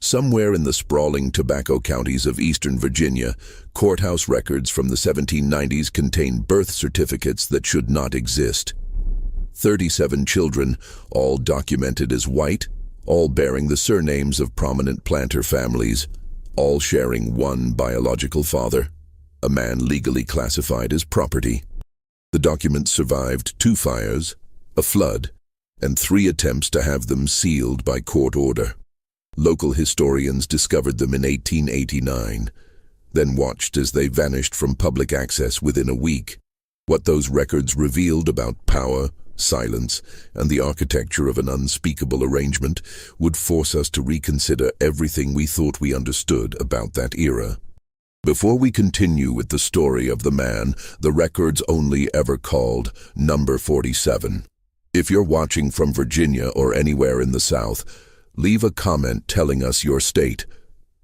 Somewhere in the sprawling tobacco counties of eastern Virginia, courthouse records from the 1790s contain birth certificates that should not exist. 37 children, all documented as white, all bearing the surnames of prominent planter families, all sharing one biological father, a man legally classified as property. The documents survived 2 fires, a flood, and 3 attempts to have them sealed by court order. Local historians discovered them in 1889, then watched as they vanished from public access within a week. What those records revealed about power, silence, and the architecture of an unspeakable arrangement would force us to reconsider everything we thought we understood about that era. Before we continue with the story of the man the records only ever called Number 47, if you're watching from Virginia or anywhere in the South, leave a comment telling us your state.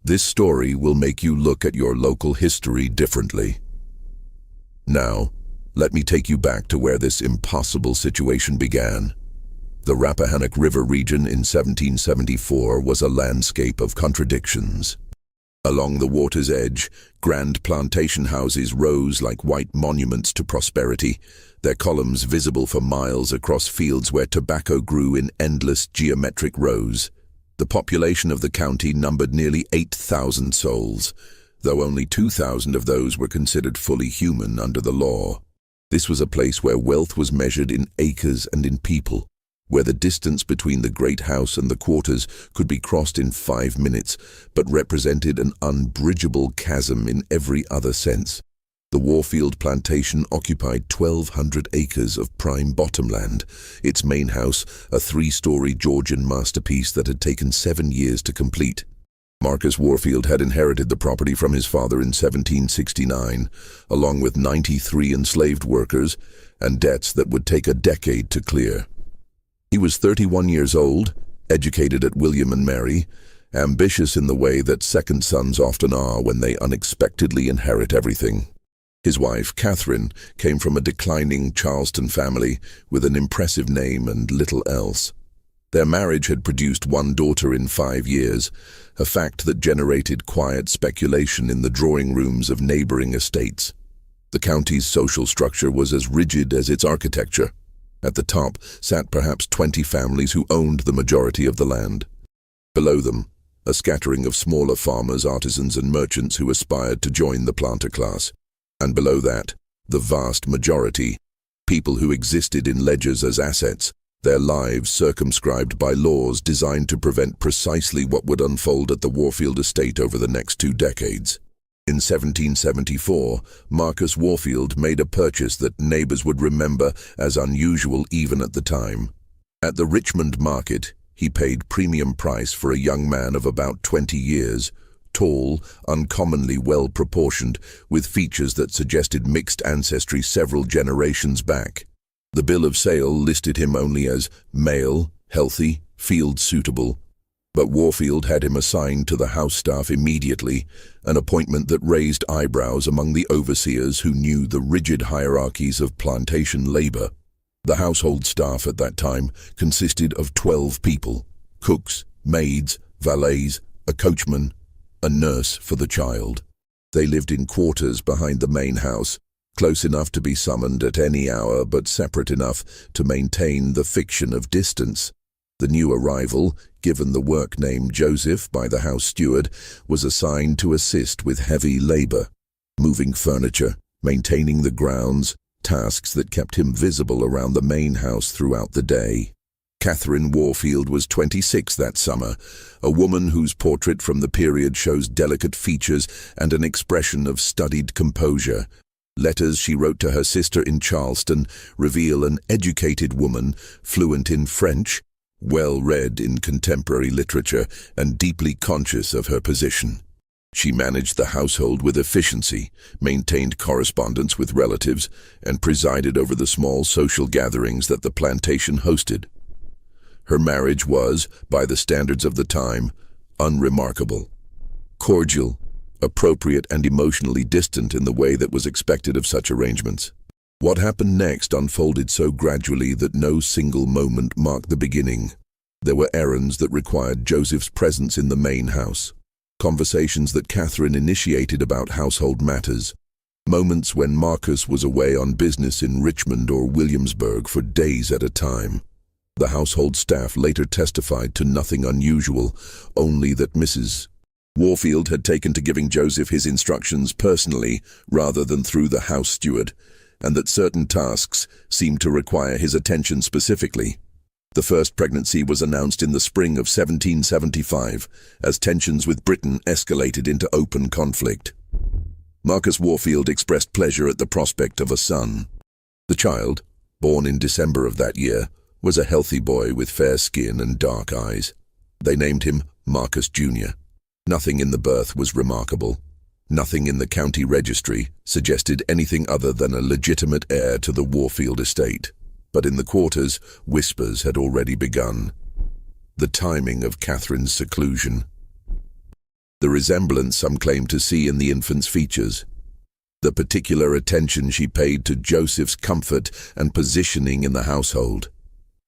This story will make you look at your local history differently. Now, let me take you back to where this impossible situation began. The Rappahannock River region in 1774 was a landscape of contradictions. Along the water's edge, grand plantation houses rose like white monuments to prosperity, their columns visible for miles across fields where tobacco grew in endless geometric rows. The population of the county numbered nearly 8,000 souls, though only 2,000 of those were considered fully human under the law. This was a place where wealth was measured in acres and in people, where the distance between the great house and the quarters could be crossed in 5 minutes, but represented an unbridgeable chasm in every other sense. The Warfield plantation occupied 1,200 acres of prime bottomland, its main house a 3-story Georgian masterpiece that had taken 7 years to complete. Marcus Warfield had inherited the property from his father in 1769, along with 93 enslaved workers and debts that would take a decade to clear. He was 31 years old, educated at William and Mary, ambitious in the way that second sons often are when they unexpectedly inherit everything. His wife, Catherine, came from a declining Charleston family with an impressive name and little else. Their marriage had produced 1 daughter in 5 years, a fact that generated quiet speculation in the drawing rooms of neighboring estates. The county's social structure was as rigid as its architecture. At the top sat perhaps 20 families who owned the majority of the land. Below them, a scattering of smaller farmers, artisans, and merchants who aspired to join the planter class. And below that, the vast majority, people who existed in ledgers as assets, their lives circumscribed by laws designed to prevent precisely what would unfold at the Warfield estate over the next 2 decades. In 1774, Marcus Warfield made a purchase that neighbors would remember as unusual even at the time. At the Richmond market, he paid premium price for a young man of about 20 years, tall, uncommonly well-proportioned, with features that suggested mixed ancestry several generations back. The bill of sale listed him only as male, healthy, field suitable, but Warfield had him assigned to the house staff immediately, an appointment that raised eyebrows among the overseers who knew the rigid hierarchies of plantation labor. The household staff at that time consisted of 12 people: cooks, maids, valets, a coachman, a nurse for the child. They lived in quarters behind the main house, close enough to be summoned at any hour but separate enough to maintain the fiction of distance. The new arrival, given the work name Joseph by the house steward, was assigned to assist with heavy labor, moving furniture, maintaining the grounds, tasks that kept him visible around the main house throughout the day. Catherine Warfield was 26 that summer, a woman whose portrait from the period shows delicate features and an expression of studied composure. Letters she wrote to her sister in Charleston reveal an educated woman, fluent in French, well-read in contemporary literature, and deeply conscious of her position. She managed the household with efficiency, maintained correspondence with relatives, and presided over the small social gatherings that the plantation hosted. Her marriage was, by the standards of the time, unremarkable. Cordial, appropriate, and emotionally distant in the way that was expected of such arrangements. What happened next unfolded so gradually that no single moment marked the beginning. There were errands that required Joseph's presence in the main house, conversations that Catherine initiated about household matters, moments when Marcus was away on business in Richmond or Williamsburg for days at a time. The household staff later testified to nothing unusual, only that Mrs. Warfield had taken to giving Joseph his instructions personally rather than through the house steward, and that certain tasks seemed to require his attention specifically. The first pregnancy was announced in the spring of 1775, as tensions with Britain escalated into open conflict. Marcus Warfield expressed pleasure at the prospect of a son. The child, born in December of that year, was a healthy boy with fair skin and dark eyes. They named him Marcus Jr. Nothing in the birth was remarkable. Nothing in the county registry suggested anything other than a legitimate heir to the Warfield estate. But in the quarters, whispers had already begun. The timing of Catherine's seclusion. The resemblance some claimed to see in the infant's features. The particular attention she paid to Joseph's comfort and positioning in the household.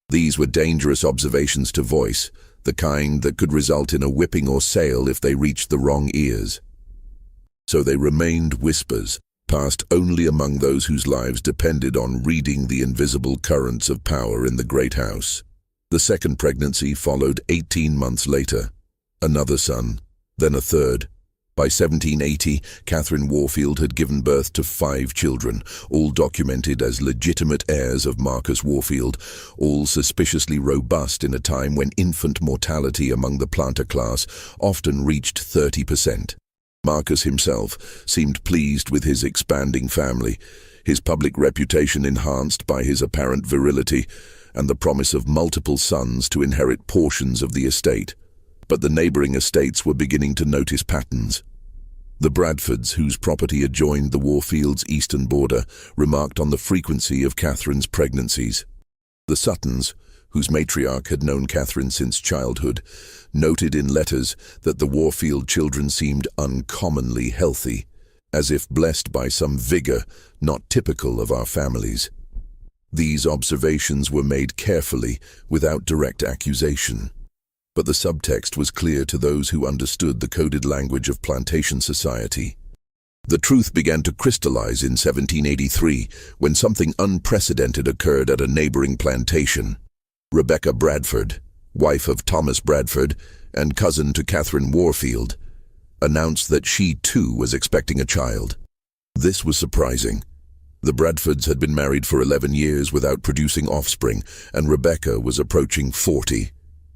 These were dangerous observations to voice, the kind that could result in a whipping or sale if they reached the wrong ears. So they remained whispers, passed only among those whose lives depended on reading the invisible currents of power in the great house. The second pregnancy followed 18 months later. Another son, then a third. By 1780, Catherine Warfield had given birth to 5 children, all documented as legitimate heirs of Marcus Warfield, all suspiciously robust in a time when infant mortality among the planter class often reached 30%. Marcus himself seemed pleased with his expanding family, his public reputation enhanced by his apparent virility, and the promise of multiple sons to inherit portions of the estate. But the neighboring estates were beginning to notice patterns. The Bradfords, whose property adjoined the Warfields' eastern border, remarked on the frequency of Catherine's pregnancies. The Suttons, whose matriarch had known Catherine since childhood, noted in letters that the Warfield children seemed uncommonly healthy, as if blessed by some vigor not typical of our families. These observations were made carefully, without direct accusation. But the subtext was clear to those who understood the coded language of plantation society. The truth began to crystallize in 1783, when something unprecedented occurred at a neighboring plantation. Rebecca Bradford, wife of Thomas Bradford and cousin to Catherine Warfield, announced that she too was expecting a child. This was surprising. The Bradfords had been married for 11 years without producing offspring, and Rebecca was approaching 40.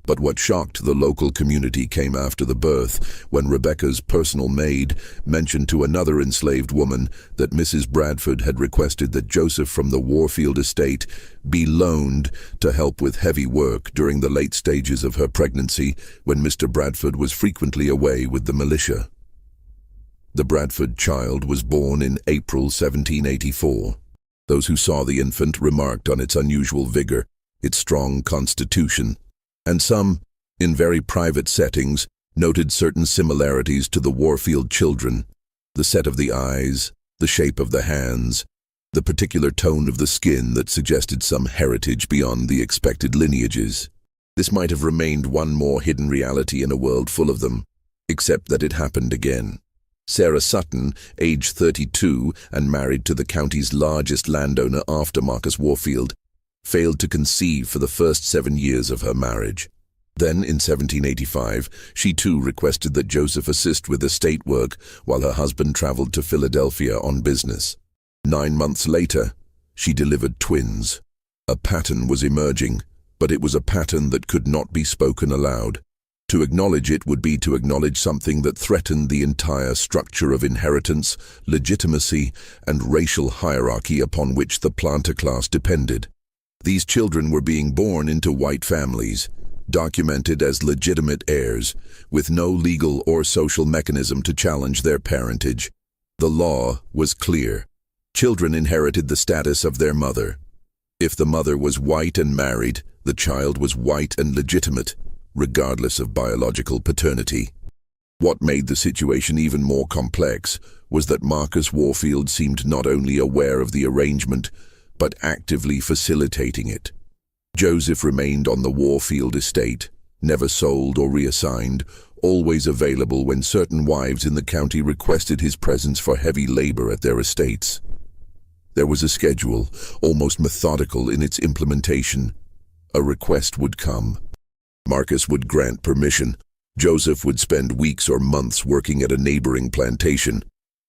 But what shocked the local community came after the birth, when Rebecca's personal maid mentioned to another enslaved woman that Mrs. Bradford had requested that Joseph from the Warfield estate be loaned to help with heavy work during the late stages of her pregnancy, when Mr. Bradford was frequently away with the militia. The Bradford child was born in April 1784. Those who saw the infant remarked on its unusual vigor, its strong constitution, and some, in very private settings, noted certain similarities to the Warfield children: the set of the eyes, the shape of the hands, the particular tone of the skin that suggested some heritage beyond the expected lineages. This might have remained one more hidden reality in a world full of them, except that it happened again. Sarah Sutton, aged 32 and married to the county's largest landowner after Marcus Warfield, failed to conceive for the first 7 years of her marriage. Then, in 1785, she too requested that Joseph assist with estate work while her husband traveled to Philadelphia on business. 9 months later, she delivered twins. A pattern was emerging, but it was a pattern that could not be spoken aloud. To acknowledge it would be to acknowledge something that threatened the entire structure of inheritance, legitimacy, and racial hierarchy upon which the planter class depended. These children were being born into white families, documented as legitimate heirs, with no legal or social mechanism to challenge their parentage. The law was clear. Children inherited the status of their mother. If the mother was white and married, the child was white and legitimate, regardless of biological paternity. What made the situation even more complex was that Marcus Warfield seemed not only aware of the arrangement, but actively facilitating it. Joseph remained on the Warfield estate, never sold or reassigned, always available when certain wives in the county requested his presence for heavy labor at their estates. There was a schedule, almost methodical in its implementation. A request would come. Marcus would grant permission. Joseph would spend weeks or months working at a neighboring plantation,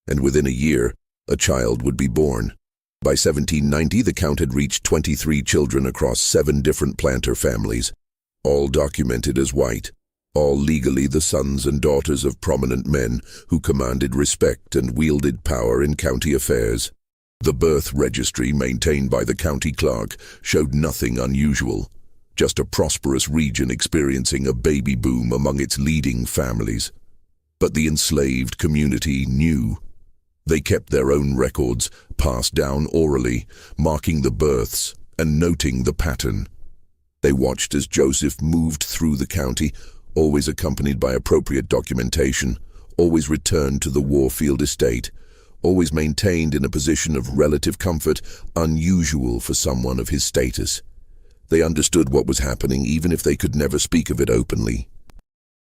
and within a year, a child would be born. By 1790, the count had reached 23 children across 7 different planter families, all documented as white, all legally the sons and daughters of prominent men who commanded respect and wielded power in county affairs. The birth registry maintained by the county clerk showed nothing unusual, just a prosperous region experiencing a baby boom among its leading families. But the enslaved community knew. They kept their own records, passed down orally, marking the births and noting the pattern. They watched as Joseph moved through the county, always accompanied by appropriate documentation, always returned to the Warfield estate, always maintained in a position of relative comfort, unusual for someone of his status. They understood what was happening even if they could never speak of it openly.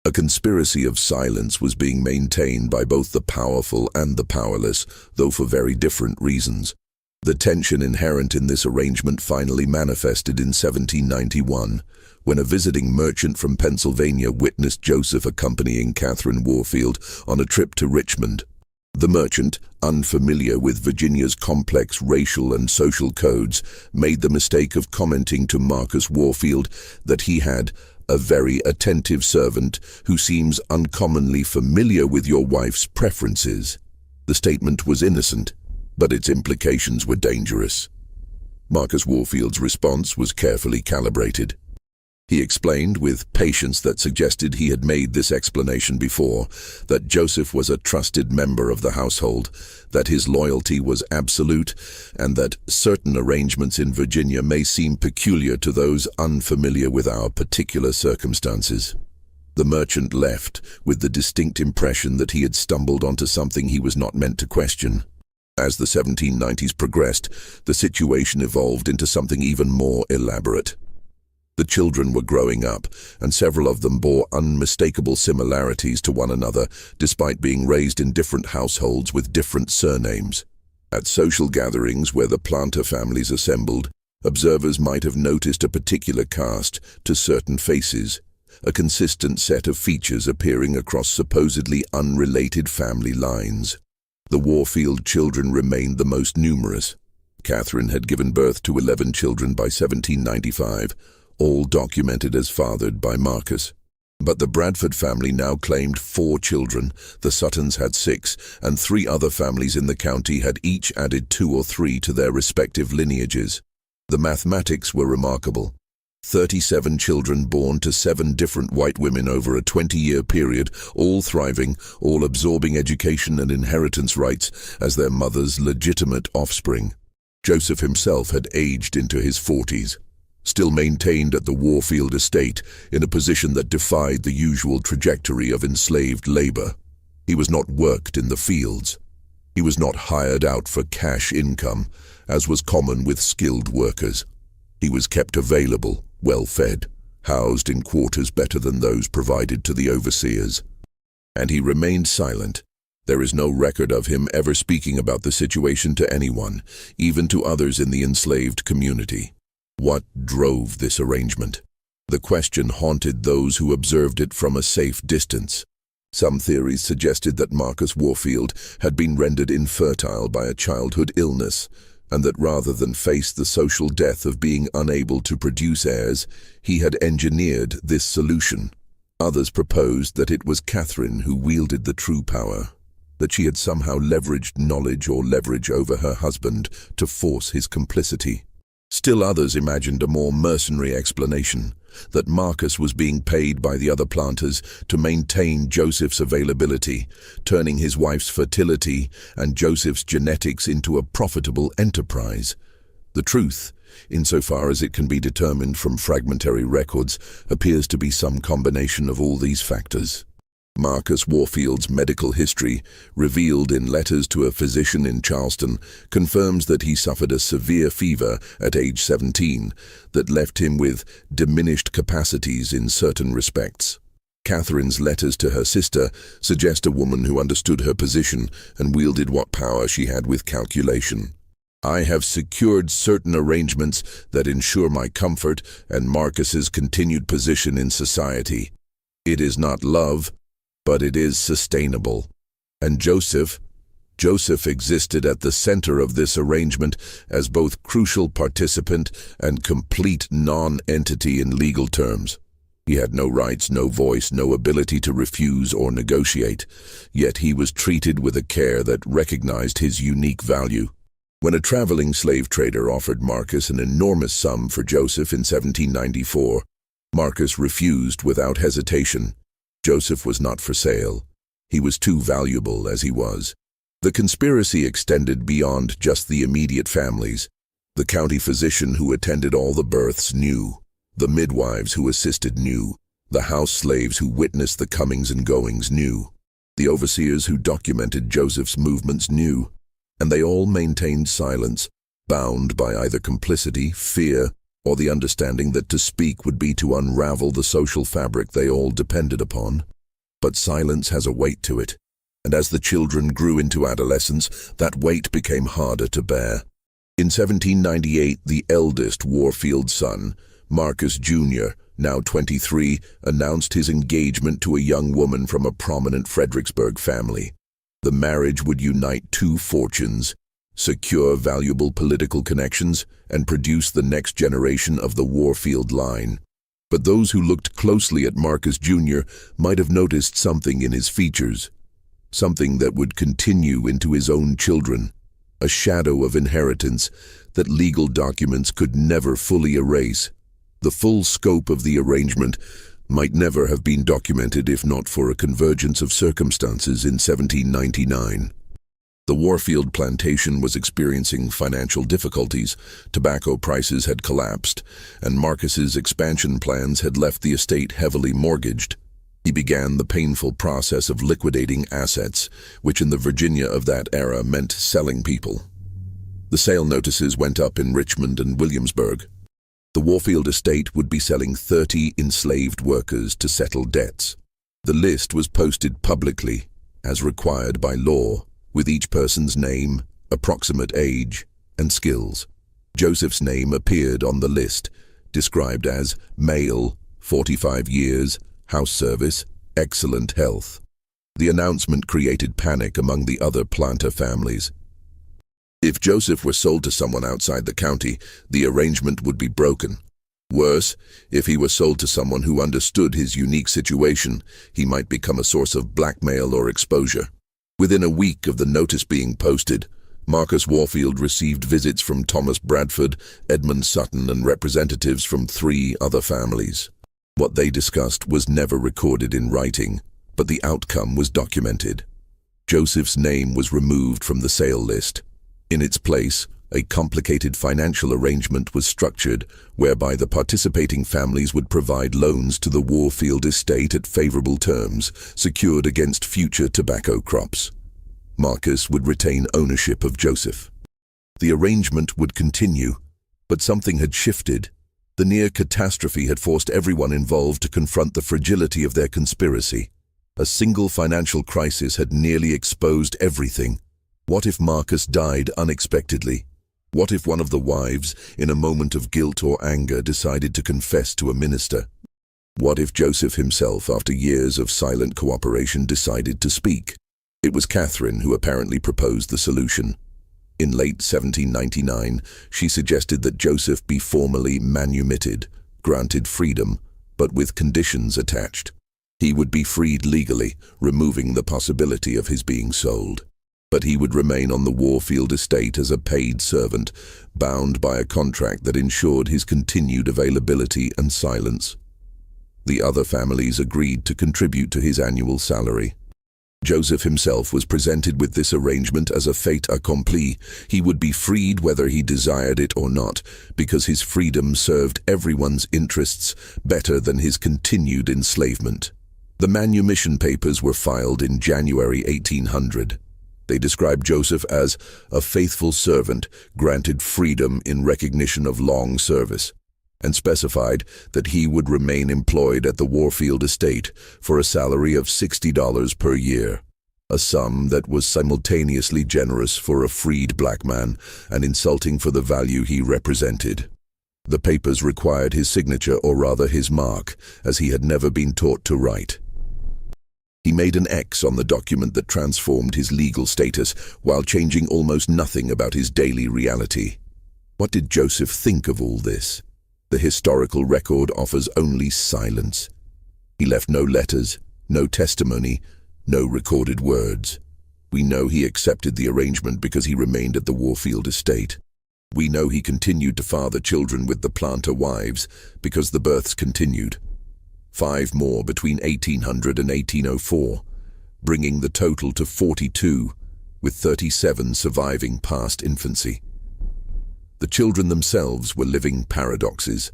A conspiracy of silence was being maintained by both the powerful and the powerless, though for very different reasons. The tension inherent in this arrangement finally manifested in 1791, when a visiting merchant from Pennsylvania witnessed Joseph accompanying Catherine Warfield on a trip to Richmond. The merchant, unfamiliar with Virginia's complex racial and social codes, made the mistake of commenting to Marcus Warfield that he had a very attentive servant who seems uncommonly familiar with your wife's preferences. The statement was innocent, but its implications were dangerous. Marcus Warfield's response was carefully calibrated. He explained with patience that suggested he had made this explanation before, that Joseph was a trusted member of the household, that his loyalty was absolute, and that certain arrangements in Virginia may seem peculiar to those unfamiliar with our particular circumstances. The merchant left with the distinct impression that he had stumbled onto something he was not meant to question. As the 1790s progressed, the situation evolved into something even more elaborate. The children were growing up, and several of them bore unmistakable similarities to one another, despite being raised in different households with different surnames. At social gatherings where the planter families assembled, observers might have noticed a particular cast to certain faces, a consistent set of features appearing across supposedly unrelated family lines. The Warfield children remained the most numerous. Catherine had given birth to 11 children by 1795, all documented as fathered by Marcus. But the Bradford family now claimed 4 children, the Suttons had 6, and 3 other families in the county had each added 2 or 3 to their respective lineages. The mathematics were remarkable. 37 children born to 7 different white women over a 20-year period, all thriving, all absorbing education and inheritance rights as their mother's legitimate offspring. Joseph himself had aged into his 40s. Still maintained at the Warfield estate in a position that defied the usual trajectory of enslaved labor. He was not worked in the fields. He was not hired out for cash income, as was common with skilled workers. He was kept available, well-fed, housed in quarters better than those provided to the overseers. And he remained silent. There is no record of him ever speaking about the situation to anyone, even to others in the enslaved community. What drove this arrangement? The question haunted those who observed it from a safe distance. Some theories suggested that Marcus Warfield had been rendered infertile by a childhood illness, and that rather than face the social death of being unable to produce heirs, he had engineered this solution. Others proposed that it was Catherine who wielded the true power, that she had somehow leveraged knowledge or leverage over her husband to force his complicity. Still others imagined a more mercenary explanation, that Marcus was being paid by the other planters to maintain Joseph's availability, turning his wife's fertility and Joseph's genetics into a profitable enterprise. The truth, insofar as it can be determined from fragmentary records, appears to be some combination of all these factors. Marcus Warfield's medical history, revealed in letters to a physician in Charleston, confirms that he suffered a severe fever at age 17 that left him with diminished capacities in certain respects. Catherine's letters to her sister suggest a woman who understood her position and wielded what power she had with calculation. "I have secured certain arrangements that ensure my comfort and Marcus's continued position in society. It is not love, but it is sustainable." And Joseph existed at the center of this arrangement as both crucial participant and complete non-entity in legal terms. He had no rights, no voice, no ability to refuse or negotiate, yet he was treated with a care that recognized his unique value. When a traveling slave trader offered Marcus an enormous sum for Joseph in 1794, Marcus refused without hesitation. Joseph was not for sale. He was too valuable as he was. The conspiracy extended beyond just the immediate families. The county physician who attended all the births knew. The midwives who assisted knew. The house slaves who witnessed the comings and goings knew. The overseers who documented Joseph's movements knew. And they all maintained silence, bound by either complicity, fear, or the understanding that to speak would be to unravel the social fabric they all depended upon. But silence has a weight to it, and as the children grew into adolescence, that weight became harder to bear. In 1798, the eldest Warfield son, Marcus Jr., now 23, announced his engagement to a young woman from a prominent Fredericksburg family. The marriage would unite two fortunes, secure valuable political connections, and produce the next generation of the Warfield line. But those who looked closely at Marcus Jr. might have noticed something in his features, something that would continue into his own children, a shadow of inheritance that legal documents could never fully erase. The full scope of the arrangement might never have been documented if not for a convergence of circumstances in 1799. The Warfield plantation was experiencing financial difficulties, tobacco prices had collapsed, and Marcus's expansion plans had left the estate heavily mortgaged. He began the painful process of liquidating assets, which in the Virginia of that era meant selling people. The sale notices went up in Richmond and Williamsburg. The Warfield estate would be selling 30 enslaved workers to settle debts. The list was posted publicly, as required by law, with each person's name, approximate age, and skills. Joseph's name appeared on the list, described as male, 45 years, house service, excellent health. The announcement created panic among the other planter families. If Joseph were sold to someone outside the county, the arrangement would be broken. Worse, if he were sold to someone who understood his unique situation, he might become a source of blackmail or exposure. Within a week of the notice being posted, Marcus Warfield received visits from Thomas Bradford, Edmund Sutton, and representatives from 3 other families. What they discussed was never recorded in writing, but the outcome was documented. Joseph's name was removed from the sale list. In its place, a complicated financial arrangement was structured whereby the participating families would provide loans to the Warfield estate at favorable terms, secured against future tobacco crops. Marcus would retain ownership of Joseph. The arrangement would continue, but something had shifted. The near catastrophe had forced everyone involved to confront the fragility of their conspiracy. A single financial crisis had nearly exposed everything. What if Marcus died unexpectedly? What if one of the wives, in a moment of guilt or anger, decided to confess to a minister? What if Joseph himself, after years of silent cooperation, decided to speak? It was Catherine who apparently proposed the solution. In late 1799, she suggested that Joseph be formally manumitted, granted freedom, but with conditions attached. He would be freed legally, removing the possibility of his being sold. But he would remain on the Warfield estate as a paid servant, bound by a contract that ensured his continued availability and silence. The other families agreed to contribute to his annual salary. Joseph himself was presented with this arrangement as a fait accompli. He would be freed whether he desired it or not, because his freedom served everyone's interests better than his continued enslavement. The manumission papers were filed in January 1800. They described Joseph as a faithful servant granted freedom in recognition of long service, and specified that he would remain employed at the Warfield estate for a salary of $60 per year, a sum that was simultaneously generous for a freed black man and insulting for the value he represented. The papers required his signature, or rather his mark, as he had never been taught to write. He made an X on the document that transformed his legal status while changing almost nothing about his daily reality. What did Joseph think of all this? The historical record offers only silence. He left no letters, no testimony, no recorded words. We know he accepted the arrangement because he remained at the Warfield estate. We know he continued to father children with the planter wives because the births continued. 5 more between 1800 and 1804, bringing the total to 42, with 37 surviving past infancy. The children themselves were living paradoxes.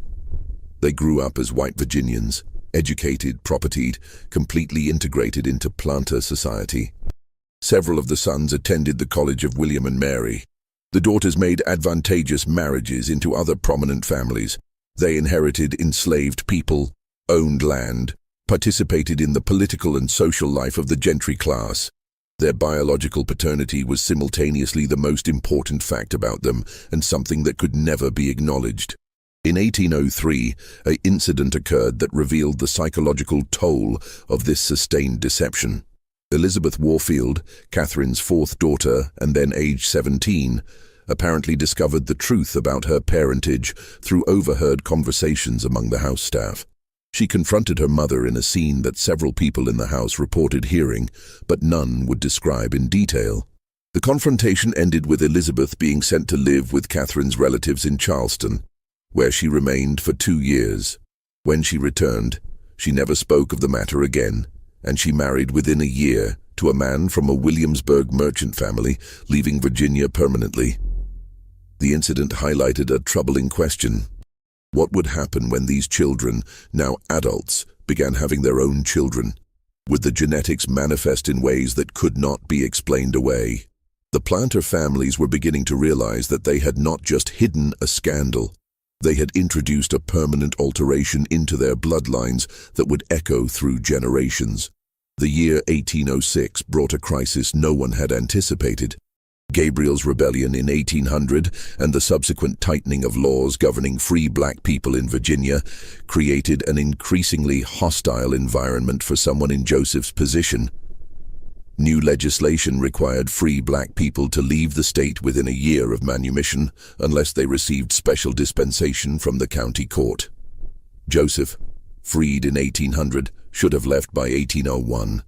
They grew up as white Virginians, educated, propertied, completely integrated into planter society. Several of the sons attended the College of William and Mary. The daughters made advantageous marriages into other prominent families. They inherited enslaved people, owned land, participated in the political and social life of the gentry class. Their biological paternity was simultaneously the most important fact about them and something that could never be acknowledged. In 1803, an incident occurred that revealed the psychological toll of this sustained deception. Elizabeth Warfield, Catherine's 4th daughter and then aged 17, apparently discovered the truth about her parentage through overheard conversations among the house staff. She confronted her mother in a scene that several people in the house reported hearing, but none would describe in detail. The confrontation ended with Elizabeth being sent to live with Catherine's relatives in Charleston, where she remained for 2 years. When she returned, she never spoke of the matter again, and she married within a year to a man from a Williamsburg merchant family, leaving Virginia permanently. The incident highlighted a troubling question. What would happen when these children, now adults, began having their own children? Would the genetics manifest in ways that could not be explained away? The planter families were beginning to realize that they had not just hidden a scandal. They had introduced a permanent alteration into their bloodlines that would echo through generations. The year 1806 brought a crisis no one had anticipated. Gabriel's Rebellion in 1800 and the subsequent tightening of laws governing free black people in Virginia created an increasingly hostile environment for someone in Joseph's position. New legislation required free black people to leave the state within a year of manumission unless they received special dispensation from the county court. Joseph, freed in 1800, should have left by 1801.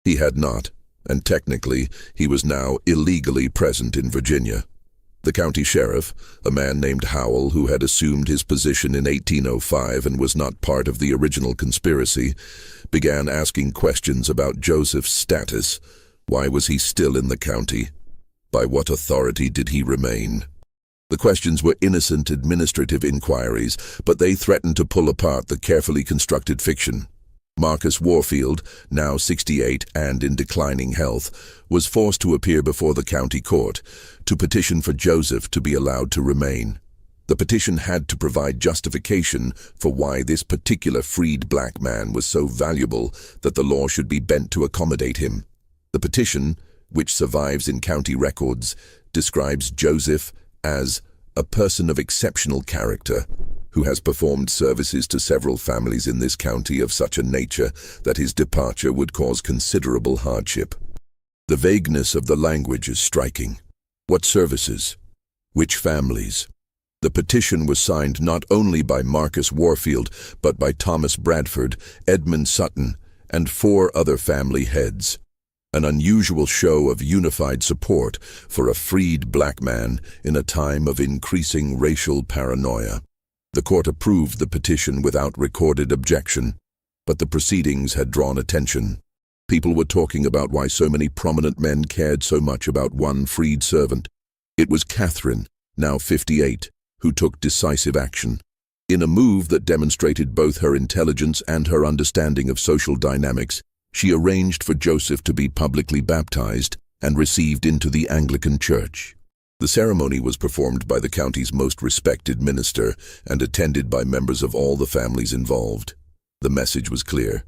He had not, and technically he was now illegally present in Virginia. The county sheriff, a man named Howell who had assumed his position in 1805 and was not part of the original conspiracy, began asking questions about Joseph's status. Why was he still in the county? By what authority did he remain? The questions were innocent administrative inquiries, but they threatened to pull apart the carefully constructed fiction. Marcus Warfield, now 68 and in declining health, was forced to appear before the county court to petition for Joseph to be allowed to remain. The petition had to provide justification for why this particular freed black man was so valuable that the law should be bent to accommodate him. The petition, which survives in county records, describes Joseph as a person of exceptional character, who has performed services to several families in this county of such a nature that his departure would cause considerable hardship. The vagueness of the language is striking. What services? Which families? The petition was signed not only by Marcus Warfield, but by Thomas Bradford, Edmund Sutton, and 4 other family heads. An unusual show of unified support for a freed black man in a time of increasing racial paranoia. The court approved the petition without recorded objection, but the proceedings had drawn attention. People were talking about why so many prominent men cared so much about one freed servant. It was Catherine, now 58, who took decisive action. In a move that demonstrated both her intelligence and her understanding of social dynamics, she arranged for Joseph to be publicly baptized and received into the Anglican Church. The ceremony was performed by the county's most respected minister and attended by members of all the families involved. The message was clear.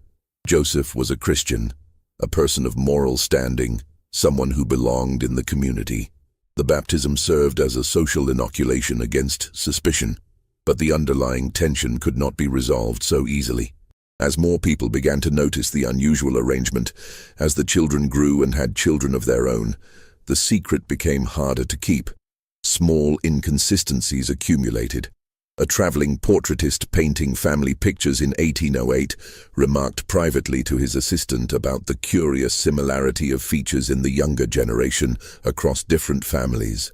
Joseph was a Christian, a person of moral standing, someone who belonged in the community. The baptism served as a social inoculation against suspicion, but the underlying tension could not be resolved so easily. As more people began to notice the unusual arrangement, as the children grew and had children of their own, the secret became harder to keep. Small inconsistencies accumulated. A traveling portraitist painting family pictures in 1808 remarked privately to his assistant about the curious similarity of features in the younger generation across different families.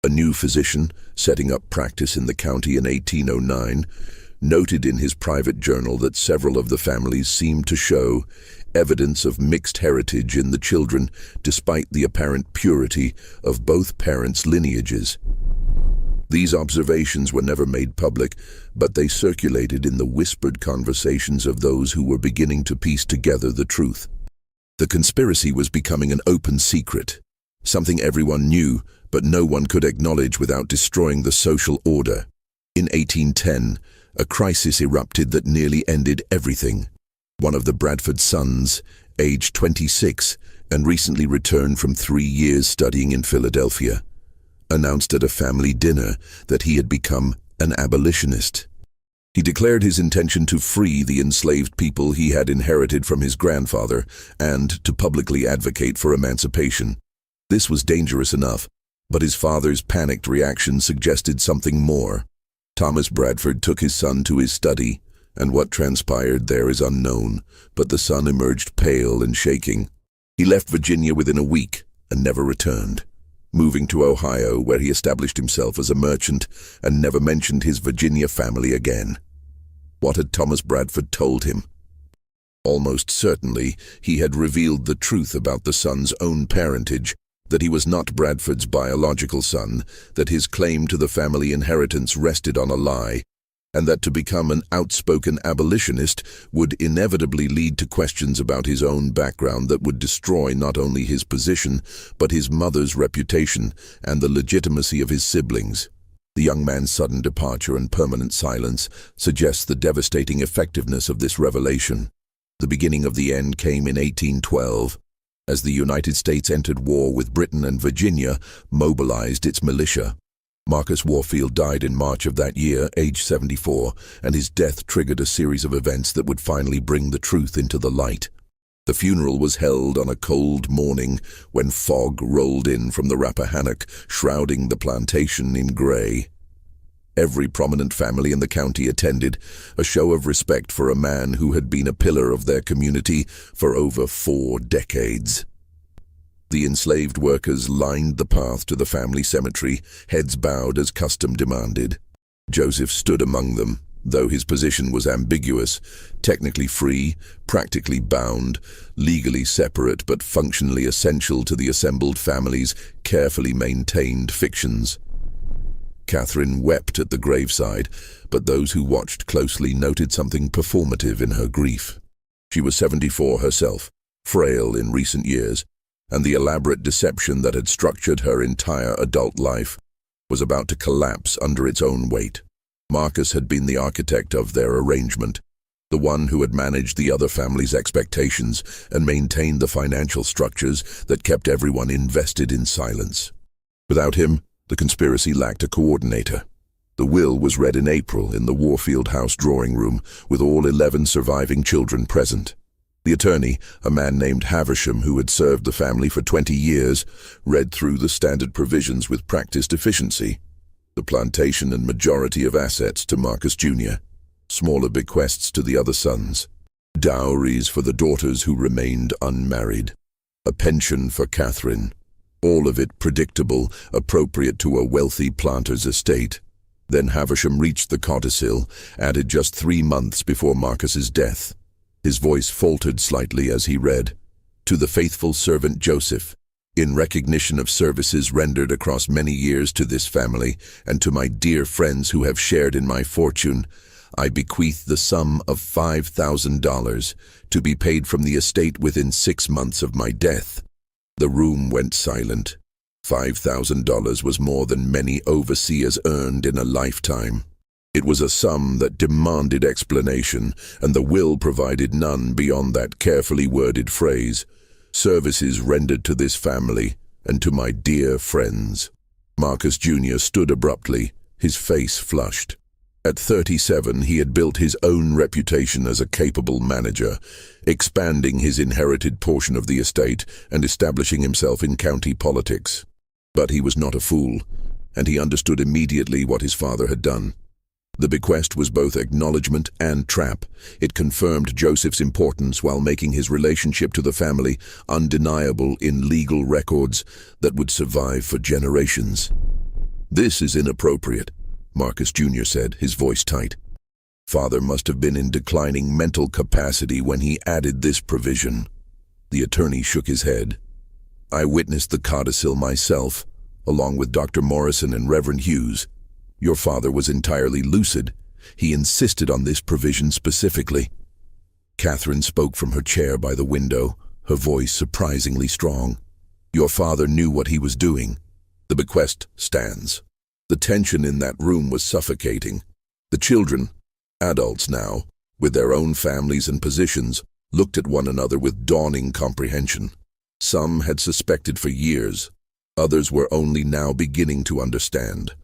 A new physician, setting up practice in the county in 1809, noted in his private journal that several of the families seemed to show evidence of mixed heritage in the children, despite the apparent purity of both parents' lineages. These observations were never made public, but they circulated in the whispered conversations of those who were beginning to piece together the truth. The conspiracy was becoming an open secret, something everyone knew, but no one could acknowledge without destroying the social order. In 1810, a crisis erupted that nearly ended everything. One of the Bradford sons, aged 26 and recently returned from 3 years studying in Philadelphia, announced at a family dinner that he had become an abolitionist. He declared his intention to free the enslaved people he had inherited from his grandfather and to publicly advocate for emancipation. This was dangerous enough, but his father's panicked reaction suggested something more. Thomas Bradford took his son to his study, and what transpired there is unknown, but the son emerged pale and shaking. He left Virginia within a week and never returned, moving to Ohio, where he established himself as a merchant and never mentioned his Virginia family again. What had Thomas Bradford told him? Almost certainly, he had revealed the truth about the son's own parentage, that he was not Bradford's biological son, that his claim to the family inheritance rested on a lie, and that to become an outspoken abolitionist would inevitably lead to questions about his own background that would destroy not only his position, but his mother's reputation and the legitimacy of his siblings. The young man's sudden departure and permanent silence suggests the devastating effectiveness of this revelation. The beginning of the end came in 1812, as the United States entered war with Britain and Virginia mobilized its militia. Marcus Warfield died in March of that year, aged 74, and his death triggered a series of events that would finally bring the truth into the light. The funeral was held on a cold morning when fog rolled in from the Rappahannock, shrouding the plantation in gray. Every prominent family in the county attended, a show of respect for a man who had been a pillar of their community for over 4 decades. The enslaved workers lined the path to the family cemetery, heads bowed as custom demanded. Joseph stood among them, though his position was ambiguous, technically free, practically bound, legally separate but functionally essential to the assembled family's carefully maintained fictions. Catherine wept at the graveside, but those who watched closely noted something performative in her grief. She was 74 herself, frail in recent years, and the elaborate deception that had structured her entire adult life was about to collapse under its own weight. Marcus had been the architect of their arrangement, the one who had managed the other family's expectations and maintained the financial structures that kept everyone invested in silence. Without him, the conspiracy lacked a coordinator. The will was read in April in the Warfield House drawing room, with all 11 surviving children present. The attorney, a man named Havisham who had served the family for 20 years, read through the standard provisions with practiced efficiency. The plantation and majority of assets to Marcus Jr., smaller bequests to the other sons, dowries for the daughters who remained unmarried, a pension for Catherine, all of it predictable, appropriate to a wealthy planter's estate. Then Havisham reached the codicil, added just 3 months before Marcus's death. His voice faltered slightly as he read, "To the faithful servant Joseph, In recognition of services rendered across many years to this family and to my dear friends who have shared in my fortune, I bequeath the sum of $5,000 to be paid from the estate within 6 months of my death." The room went silent. $5,000 was more than many overseers earned in a lifetime. It was a sum that demanded explanation, and the will provided none beyond that carefully worded phrase, "Services rendered to this family and to my dear friends." Marcus Jr. stood abruptly, his face flushed. At 37, he had built his own reputation as a capable manager, expanding his inherited portion of the estate and establishing himself in county politics. But he was not a fool, and he understood immediately what his father had done. The bequest was both acknowledgement and trap. It confirmed Joseph's importance while making his relationship to the family undeniable in legal records that would survive for generations. "This is inappropriate," Marcus Jr. said, his voice tight. "Father must have been in declining mental capacity when he added this provision." The attorney shook his head. "I witnessed the codicil myself, along with Dr. Morrison and Reverend Hughes. Your father was entirely lucid. He insisted on this provision specifically." Catherine spoke from her chair by the window, her voice surprisingly strong. "Your father knew what he was doing. The bequest stands." The tension in that room was suffocating. The children, adults now, with their own families and positions, looked at one another with dawning comprehension. Some had suspected for years, others were only now beginning to understand.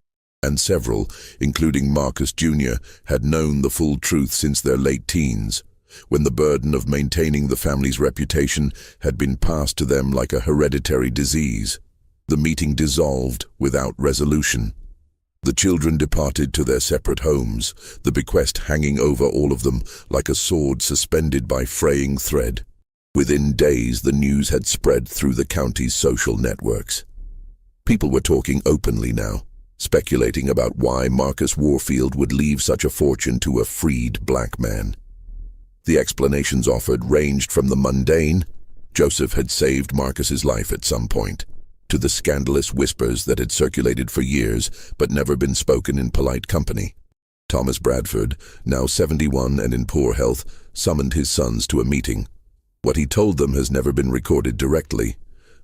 And several, including Marcus Jr., had known the full truth since their late teens, when the burden of maintaining the family's reputation had been passed to them like a hereditary disease. The meeting dissolved without resolution. The children departed to their separate homes, the bequest hanging over all of them like a sword suspended by fraying thread. Within days, the news had spread through the county's social networks. People were talking openly now, speculating about why Marcus Warfield would leave such a fortune to a freed black man. The explanations offered ranged from the mundane, Joseph had saved Marcus's life at some point, to the scandalous whispers that had circulated for years but never been spoken in polite company. Thomas Bradford, now 71 and in poor health, summoned his sons to a meeting. What he told them has never been recorded directly,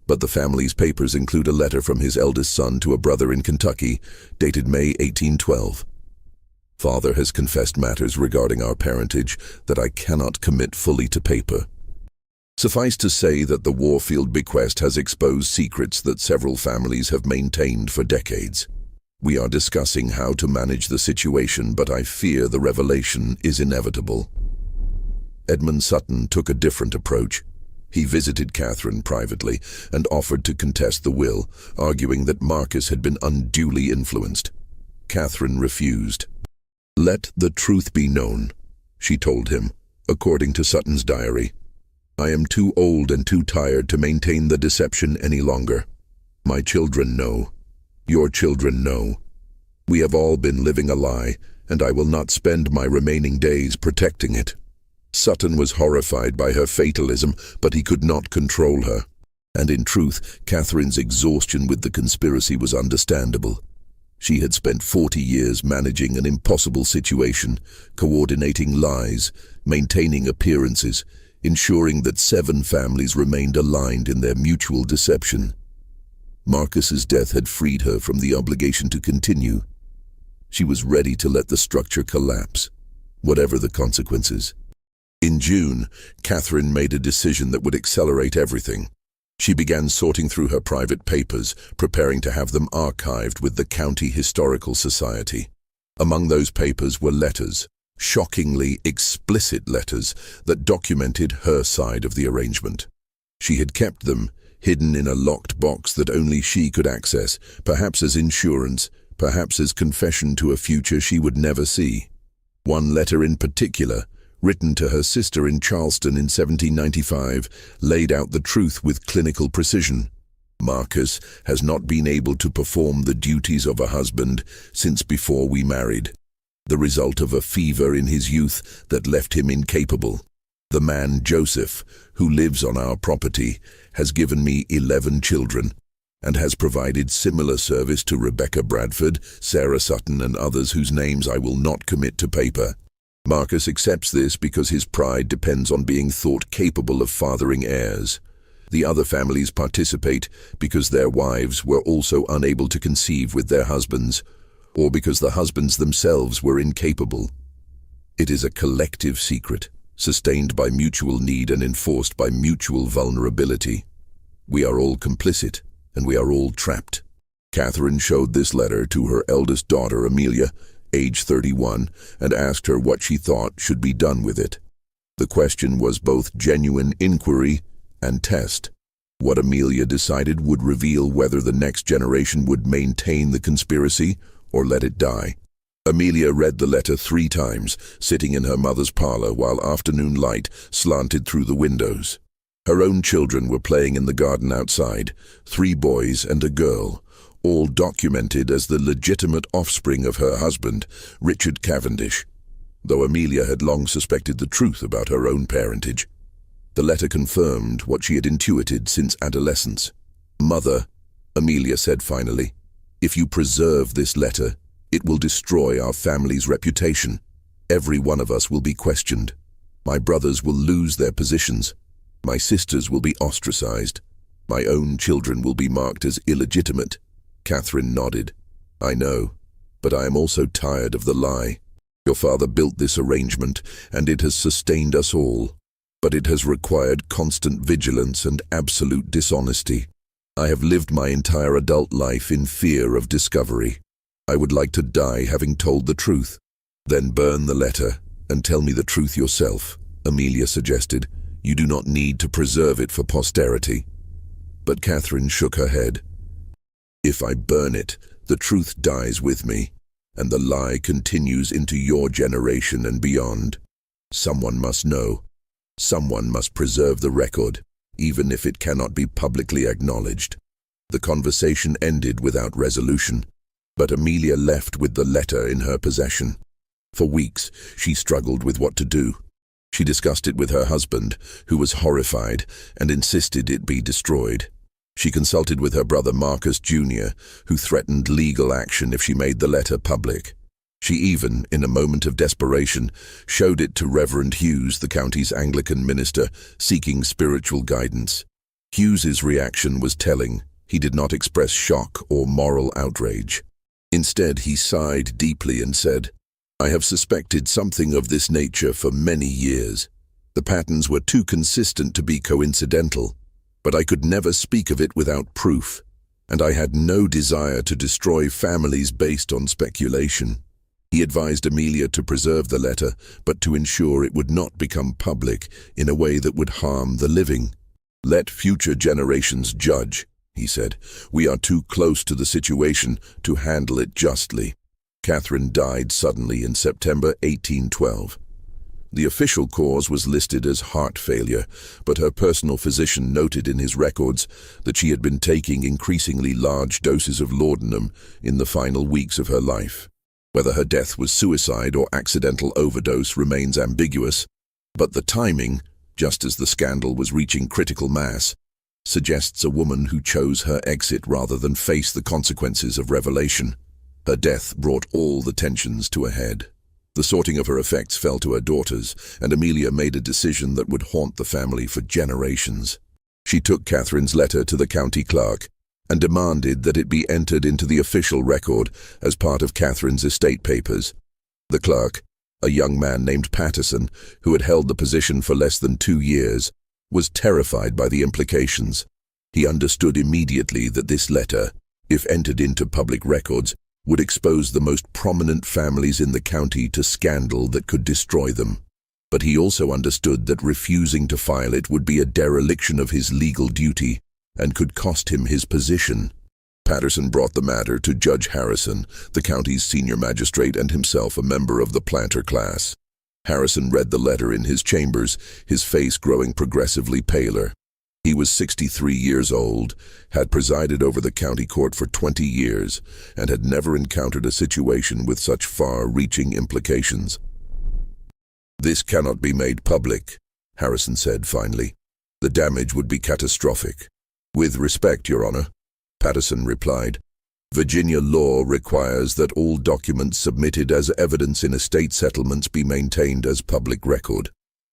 but the family's papers include a letter from his eldest son to a brother in Kentucky, dated May 1812. "Father has confessed matters regarding our parentage that I cannot commit fully to paper. Suffice to say that the Warfield bequest has exposed secrets that several families have maintained for decades. We are discussing how to manage the situation, but I fear the revelation is inevitable." Edmund Sutton took a different approach. He visited Catherine privately and offered to contest the will, arguing that Marcus had been unduly influenced. Catherine refused. "Let the truth be known," she told him, according to Sutton's diary. "I am too old and too tired to maintain the deception any longer. My children know. Your children know. We have all been living a lie, and I will not spend my remaining days protecting it." Sutton was horrified by her fatalism, but he could not control her. And in truth, Catherine's exhaustion with the conspiracy was understandable. She had spent 40 years managing an impossible situation, coordinating lies, maintaining appearances, ensuring that 7 families remained aligned in their mutual deception. Marcus's death had freed her from the obligation to continue. She was ready to let the structure collapse, whatever the consequences. In June, Catherine made a decision that would accelerate everything. She began sorting through her private papers, preparing to have them archived with the County Historical Society. Among those papers were letters, shockingly explicit letters that documented her side of the arrangement. She had kept them, hidden in a locked box that only she could access, perhaps as insurance, perhaps as confession to a future she would never see. One letter in particular, written to her sister in Charleston in 1795, laid out the truth with clinical precision. "Marcus has not been able to perform the duties of a husband since before we married, the result of a fever in his youth that left him incapable. The man, Joseph, who lives on our property, has given me 11 children and has provided similar service to Rebecca Bradford, Sarah Sutton, and others whose names I will not commit to paper. Marcus accepts this because his pride depends on being thought capable of fathering heirs. The other families participate because their wives were also unable to conceive with their husbands, or because the husbands themselves were incapable. It is a collective secret, sustained by mutual need and enforced by mutual vulnerability. We are all complicit, and we are all trapped. Catherine showed this letter to her eldest daughter, Amelia, age 31, and asked her what she thought should be done with it. The question was both genuine inquiry and test. What Amelia decided would reveal whether the next generation would maintain the conspiracy or let it die. Amelia read the letter 3 times, sitting in her mother's parlor while afternoon light slanted through the windows. Her own children were playing in the garden outside, 3 boys and a girl, all documented as the legitimate offspring of her husband, Richard Cavendish, though Amelia had long suspected the truth about her own parentage. The letter confirmed what she had intuited since adolescence. "Mother," Amelia said finally, "if you preserve this letter, it will destroy our family's reputation. Every one of us will be questioned. My brothers will lose their positions. My sisters will be ostracized. My own children will be marked as illegitimate." Catherine nodded. "I know, but I am also tired of the lie. Your father built this arrangement, and it has sustained us all. But it has required constant vigilance and absolute dishonesty. I have lived my entire adult life in fear of discovery. I would like to die having told the truth." "Then burn the letter and tell me the truth yourself," Amelia suggested. "You do not need to preserve it for posterity." But Catherine shook her head. "If I burn it, the truth dies with me, and the lie continues into your generation and beyond. Someone must know. Someone must preserve the record, even if it cannot be publicly acknowledged." The conversation ended without resolution, but Amelia left with the letter in her possession. For weeks, she struggled with what to do. She discussed it with her husband, who was horrified and insisted it be destroyed. She consulted with her brother Marcus Jr., who threatened legal action if she made the letter public. She even, in a moment of desperation, showed it to Reverend Hughes, the county's Anglican minister, seeking spiritual guidance. Hughes's reaction was telling. He did not express shock or moral outrage. Instead, he sighed deeply and said, "I have suspected something of this nature for many years. The patterns were too consistent to be coincidental, but I could never speak of it without proof, and I had no desire to destroy families based on speculation." He advised Amelia to preserve the letter, but to ensure it would not become public in a way that would harm the living. "Let future generations judge," he said. "We are too close to the situation to handle it justly." Catherine died suddenly in September 1812. The official cause was listed as heart failure, but her personal physician noted in his records that she had been taking increasingly large doses of laudanum in the final weeks of her life. Whether her death was suicide or accidental overdose remains ambiguous, but the timing, just as the scandal was reaching critical mass, suggests a woman who chose her exit rather than face the consequences of revelation. Her death brought all the tensions to a head. The sorting of her effects fell to her daughters, and Amelia made a decision that would haunt the family for generations. She took Catherine's letter to the county clerk and demanded that it be entered into the official record as part of Catherine's estate papers. The clerk, a young man named Patterson, who had held the position for less than 2 years, was terrified by the implications. He understood immediately that this letter, if entered into public records, would expose the most prominent families in the county to scandal that could destroy them. But he also understood that refusing to file it would be a dereliction of his legal duty and could cost him his position. Patterson brought the matter to Judge Harrison, the county's senior magistrate and himself a member of the planter class. Harrison read the letter in his chambers, his face growing progressively paler. He was 63 years old, had presided over the county court for 20 years, and had never encountered a situation with such far-reaching implications. "This cannot be made public," Harrison said finally. "The damage would be catastrophic." "With respect, Your Honor," Patterson replied, "Virginia law requires that all documents submitted as evidence in estate settlements be maintained as public record.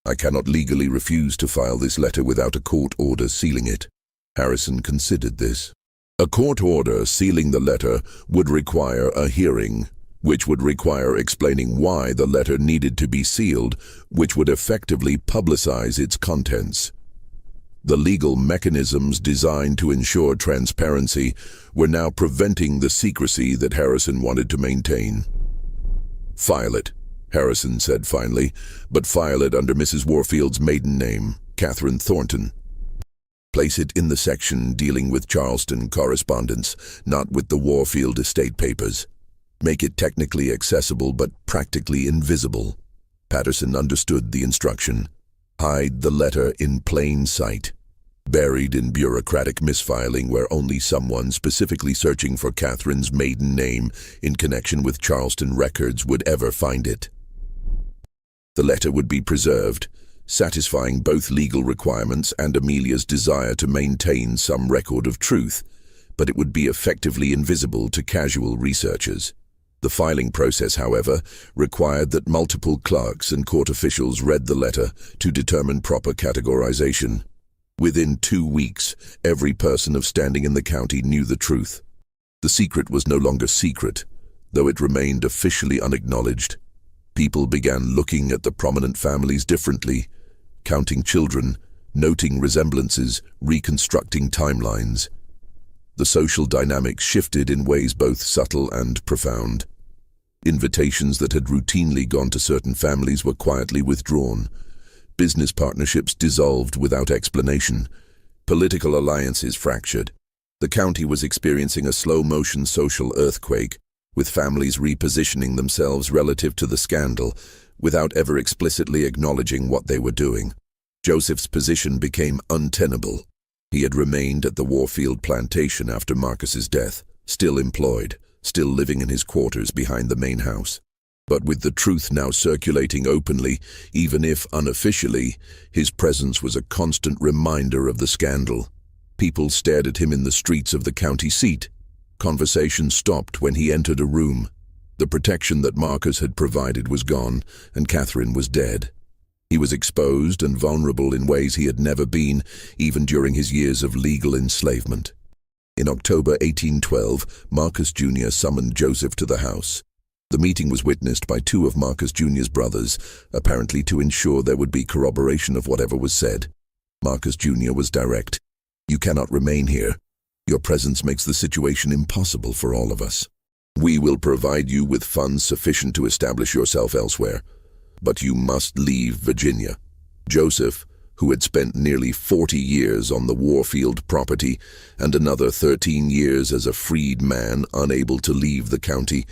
I cannot legally refuse to file this letter without a court order sealing it." Harrison considered this. A court order sealing the letter would require a hearing, which would require explaining why the letter needed to be sealed, which would effectively publicize its contents. The legal mechanisms designed to ensure transparency were now preventing the secrecy that Harrison wanted to maintain. "File it," Harrison said finally, "but file it under Mrs. Warfield's maiden name, Catherine Thornton. Place it in the section dealing with Charleston correspondence, not with the Warfield estate papers. Make it technically accessible but practically invisible." Patterson understood the instruction. Hide the letter in plain sight, buried in bureaucratic misfiling where only someone specifically searching for Catherine's maiden name in connection with Charleston records would ever find it. The letter would be preserved, satisfying both legal requirements and Amelia's desire to maintain some record of truth, but it would be effectively invisible to casual researchers. The filing process, however, required that multiple clerks and court officials read the letter to determine proper categorization. Within 2 weeks, every person of standing in the county knew the truth. The secret was no longer secret, though it remained officially unacknowledged. People began looking at the prominent families differently, counting children, noting resemblances, reconstructing timelines. The social dynamics shifted in ways both subtle and profound. Invitations that had routinely gone to certain families were quietly withdrawn. Business partnerships dissolved without explanation. Political alliances fractured. The county was experiencing a slow-motion social earthquake, with families repositioning themselves relative to the scandal, without ever explicitly acknowledging what they were doing. Joseph's position became untenable. He had remained at the Warfield plantation after Marcus's death, still employed, still living in his quarters behind the main house. But with the truth now circulating openly, even if unofficially, his presence was a constant reminder of the scandal. People stared at him in the streets of the county seat. Conversation stopped when he entered a room. The protection that Marcus had provided was gone, and Catherine was dead. He was exposed and vulnerable in ways he had never been, even during his years of legal enslavement. In October 1812, Marcus Jr. summoned Joseph to the house. The meeting was witnessed by 2 of Marcus Jr.'s brothers, apparently to ensure there would be corroboration of whatever was said. Marcus Jr. was direct. "You cannot remain here. Your presence makes the situation impossible for all of us. We will provide you with funds sufficient to establish yourself elsewhere, but you must leave Virginia." Joseph, who had spent nearly 40 years on the Warfield property and another 13 years as a freed man unable to leave the county,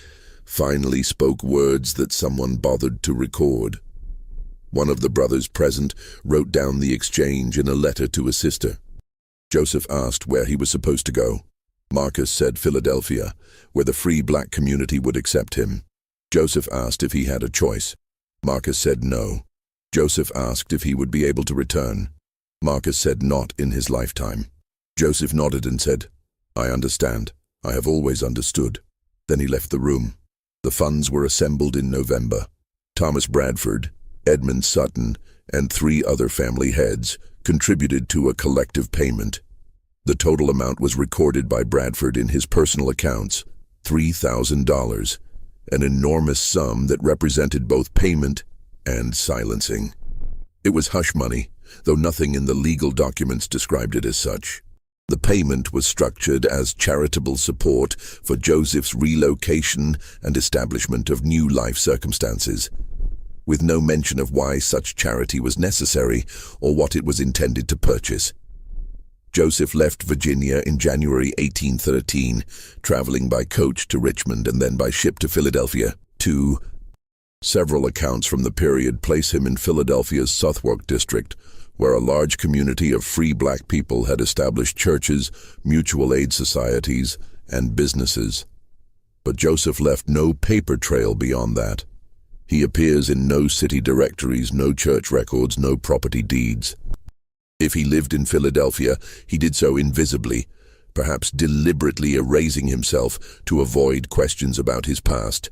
finally spoke words that someone bothered to record. One of the brothers present wrote down the exchange in a letter to his sister. Joseph asked where he was supposed to go. Marcus said Philadelphia, where the free black community would accept him. Joseph asked if he had a choice. Marcus said no. Joseph asked if he would be able to return. Marcus said not in his lifetime. Joseph nodded and said, "I understand. I have always understood." Then he left the room. The funds were assembled in November. Thomas Bradford, Edmund Sutton, and 3 other family heads contributed to a collective payment. The total amount was recorded by Bradford in his personal accounts, $3,000, an enormous sum that represented both payment and silencing. It was hush money, though nothing in the legal documents described it as such. The payment was structured as charitable support for Joseph's relocation and establishment of new life circumstances, with no mention of why such charity was necessary or what it was intended to purchase. Joseph left Virginia in January 1813, traveling by coach to Richmond and then by ship to Philadelphia. Several accounts from the period place him in Philadelphia's Southwark district, where a large community of free black people had established churches, mutual aid societies, and businesses. But Joseph left no paper trail beyond that. He appears in no city directories, no church records, no property deeds. If he lived in Philadelphia, he did so invisibly, perhaps deliberately erasing himself to avoid questions about his past.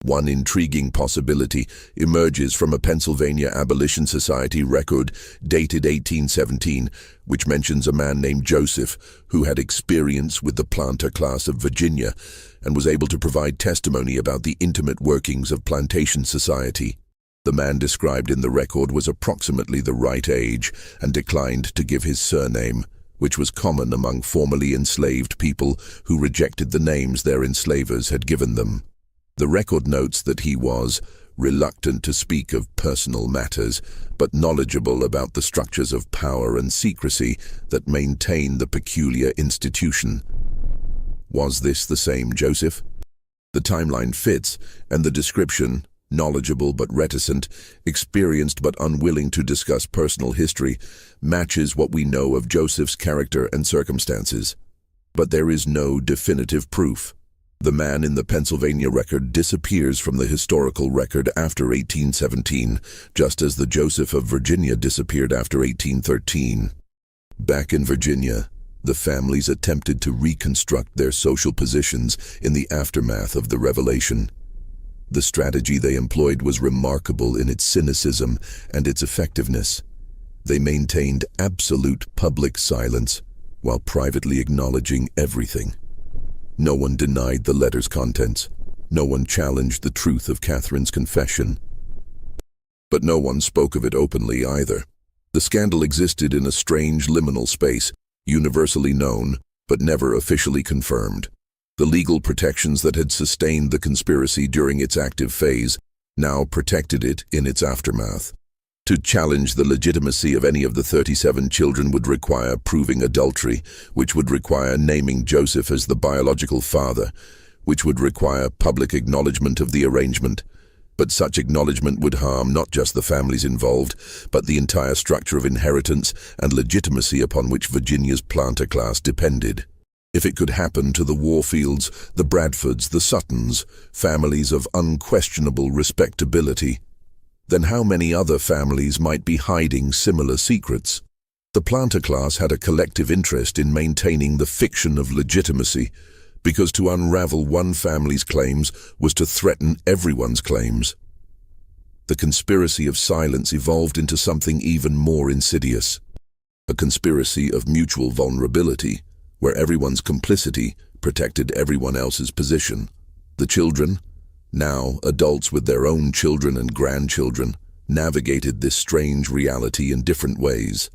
One intriguing possibility emerges from a Pennsylvania Abolition Society record dated 1817, which mentions a man named Joseph who had experience with the planter class of Virginia and was able to provide testimony about the intimate workings of plantation society. The man described in the record was approximately the right age and declined to give his surname, which was common among formerly enslaved people who rejected the names their enslavers had given them. The record notes that he was reluctant to speak of personal matters, but knowledgeable about the structures of power and secrecy that maintain the peculiar institution. Was this the same Joseph? The timeline fits, and the description, knowledgeable but reticent, experienced but unwilling to discuss personal history, matches what we know of Joseph's character and circumstances. But there is no definitive proof. The man in the Pennsylvania record disappears from the historical record after 1817, just as the Joseph of Virginia disappeared after 1813. Back in Virginia, the families attempted to reconstruct their social positions in the aftermath of the revelation. The strategy they employed was remarkable in its cynicism and its effectiveness. They maintained absolute public silence while privately acknowledging everything. No one denied the letter's contents. No one challenged the truth of Catherine's confession. But no one spoke of it openly either. The scandal existed in a strange liminal space, universally known, but never officially confirmed. The legal protections that had sustained the conspiracy during its active phase now protected it in its aftermath. To challenge the legitimacy of any of the 37 children would require proving adultery, which would require naming Joseph as the biological father, which would require public acknowledgement of the arrangement. But such acknowledgement would harm not just the families involved, but the entire structure of inheritance and legitimacy upon which Virginia's planter class depended. If it could happen to the Warfields, the Bradfords, the Suttons, families of unquestionable respectability, then how many other families might be hiding similar secrets? The planter class had a collective interest in maintaining the fiction of legitimacy, because to unravel one family's claims was to threaten everyone's claims. The conspiracy of silence evolved into something even more insidious, a conspiracy of mutual vulnerability, where everyone's complicity protected everyone else's position. The children, now adults with their own children and grandchildren, navigated this strange reality in different ways.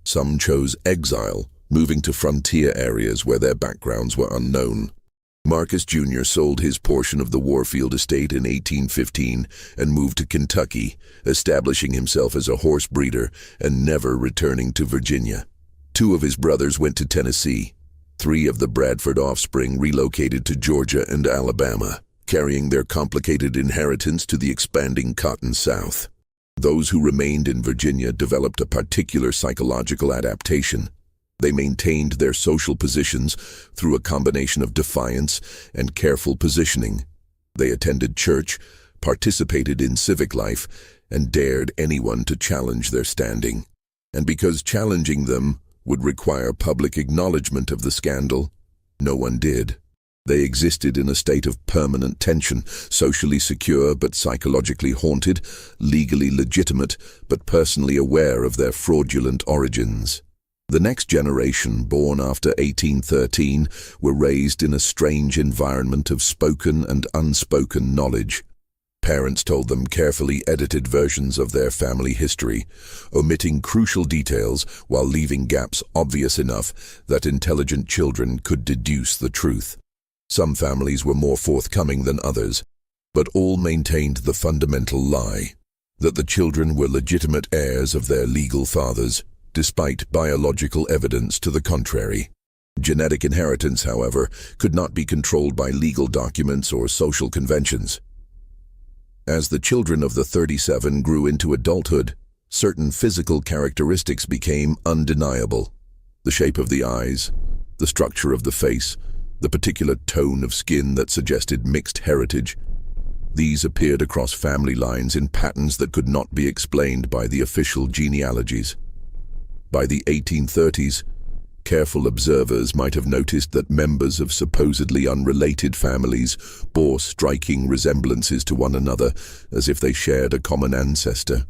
Some chose exile, moving to frontier areas where their backgrounds were unknown. Marcus Jr. sold his portion of the Warfield estate in 1815 and moved to Kentucky, establishing himself as a horse breeder and never returning to Virginia. 2 of his brothers went to Tennessee. 3 of the Bradford offspring relocated to Georgia and Alabama, carrying their complicated inheritance to the expanding Cotton South. Those who remained in Virginia developed a particular psychological adaptation. They maintained their social positions through a combination of defiance and careful positioning. They attended church, participated in civic life, and dared anyone to challenge their standing. And because challenging them would require public acknowledgement of the scandal, no one did. They existed in a state of permanent tension, socially secure but psychologically haunted, legally legitimate but personally aware of their fraudulent origins. The next generation, born after 1813, were raised in a strange environment of spoken and unspoken knowledge. Parents told them carefully edited versions of their family history, omitting crucial details while leaving gaps obvious enough that intelligent children could deduce the truth. Some families were more forthcoming than others, but all maintained the fundamental lie, that the children were legitimate heirs of their legal fathers, despite biological evidence to the contrary. Genetic inheritance, however, could not be controlled by legal documents or social conventions. As the children of the 37 grew into adulthood, certain physical characteristics became undeniable. The shape of the eyes, the structure of the face, the particular tone of skin that suggested mixed heritage. These appeared across family lines in patterns that could not be explained by the official genealogies. By the 1830s, careful observers might have noticed that members of supposedly unrelated families bore striking resemblances to one another, as if they shared a common ancestor.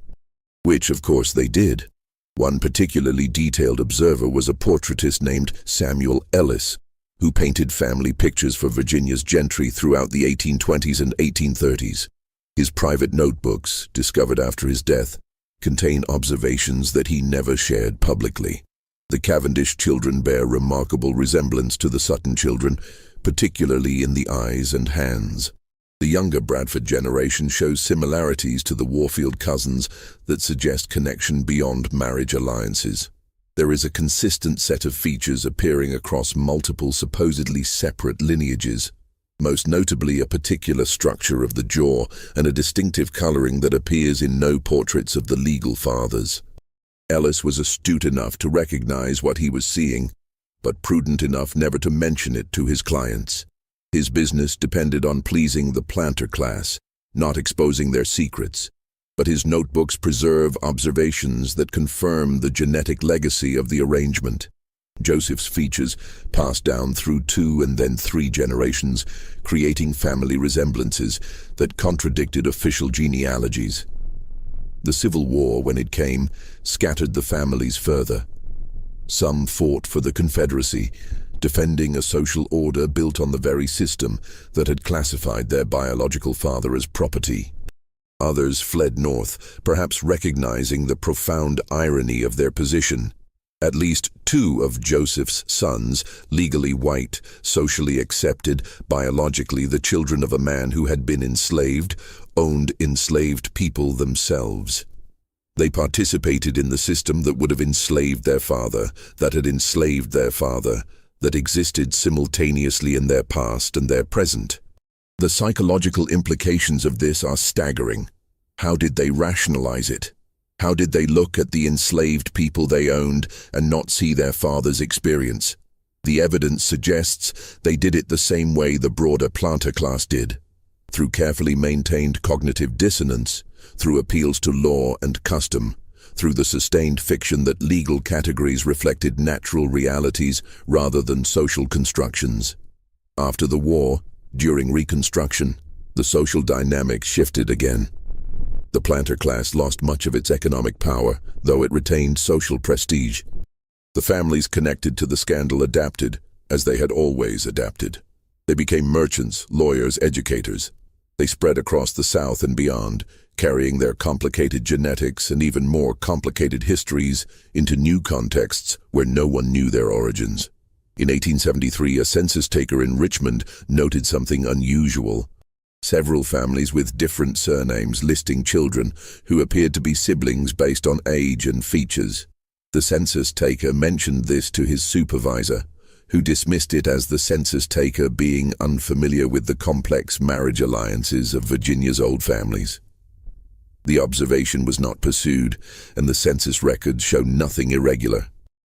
Which, of course, they did. One particularly detailed observer was a portraitist named Samuel Ellis, who painted family pictures for Virginia's gentry throughout the 1820s and 1830s. His private notebooks, discovered after his death, contain observations that he never shared publicly. The Cavendish children bear remarkable resemblance to the Sutton children, particularly in the eyes and hands. The younger Bradford generation shows similarities to the Warfield cousins that suggest connection beyond marriage alliances. There is a consistent set of features appearing across multiple supposedly separate lineages, most notably a particular structure of the jaw and a distinctive coloring that appears in no portraits of the legal fathers. Ellis was astute enough to recognize what he was seeing, but prudent enough never to mention it to his clients. His business depended on pleasing the planter class, not exposing their secrets. But his notebooks preserve observations that confirm the genetic legacy of the arrangement. Joseph's features passed down through 2 and then 3 generations, creating family resemblances that contradicted official genealogies. The Civil War, when it came, scattered the families further. Some fought for the Confederacy, defending a social order built on the very system that had classified their biological father as property. Others fled north, perhaps recognizing the profound irony of their position. At least 2 of Joseph's sons, legally white, socially accepted, biologically the children of a man who had been enslaved, owned enslaved people themselves. They participated in the system that would have enslaved their father, that had enslaved their father, that existed simultaneously in their past and their present. The psychological implications of this are staggering. How did they rationalize it? How did they look at the enslaved people they owned and not see their father's experience? The evidence suggests they did it the same way the broader planter class did, through carefully maintained cognitive dissonance, through appeals to law and custom, through the sustained fiction that legal categories reflected natural realities rather than social constructions. After the war, during Reconstruction, the social dynamic shifted again. The planter class lost much of its economic power, though it retained social prestige. The families connected to the scandal adapted, as they had always adapted. They became merchants, lawyers, educators. They spread across the South and beyond, carrying their complicated genetics and even more complicated histories into new contexts where no one knew their origins. In 1873, a census taker in Richmond noted something unusual. Several families with different surnames listing children who appeared to be siblings based on age and features. The census taker mentioned this to his supervisor, who dismissed it as the census taker being unfamiliar with the complex marriage alliances of Virginia's old families. The observation was not pursued, and the census records show nothing irregular.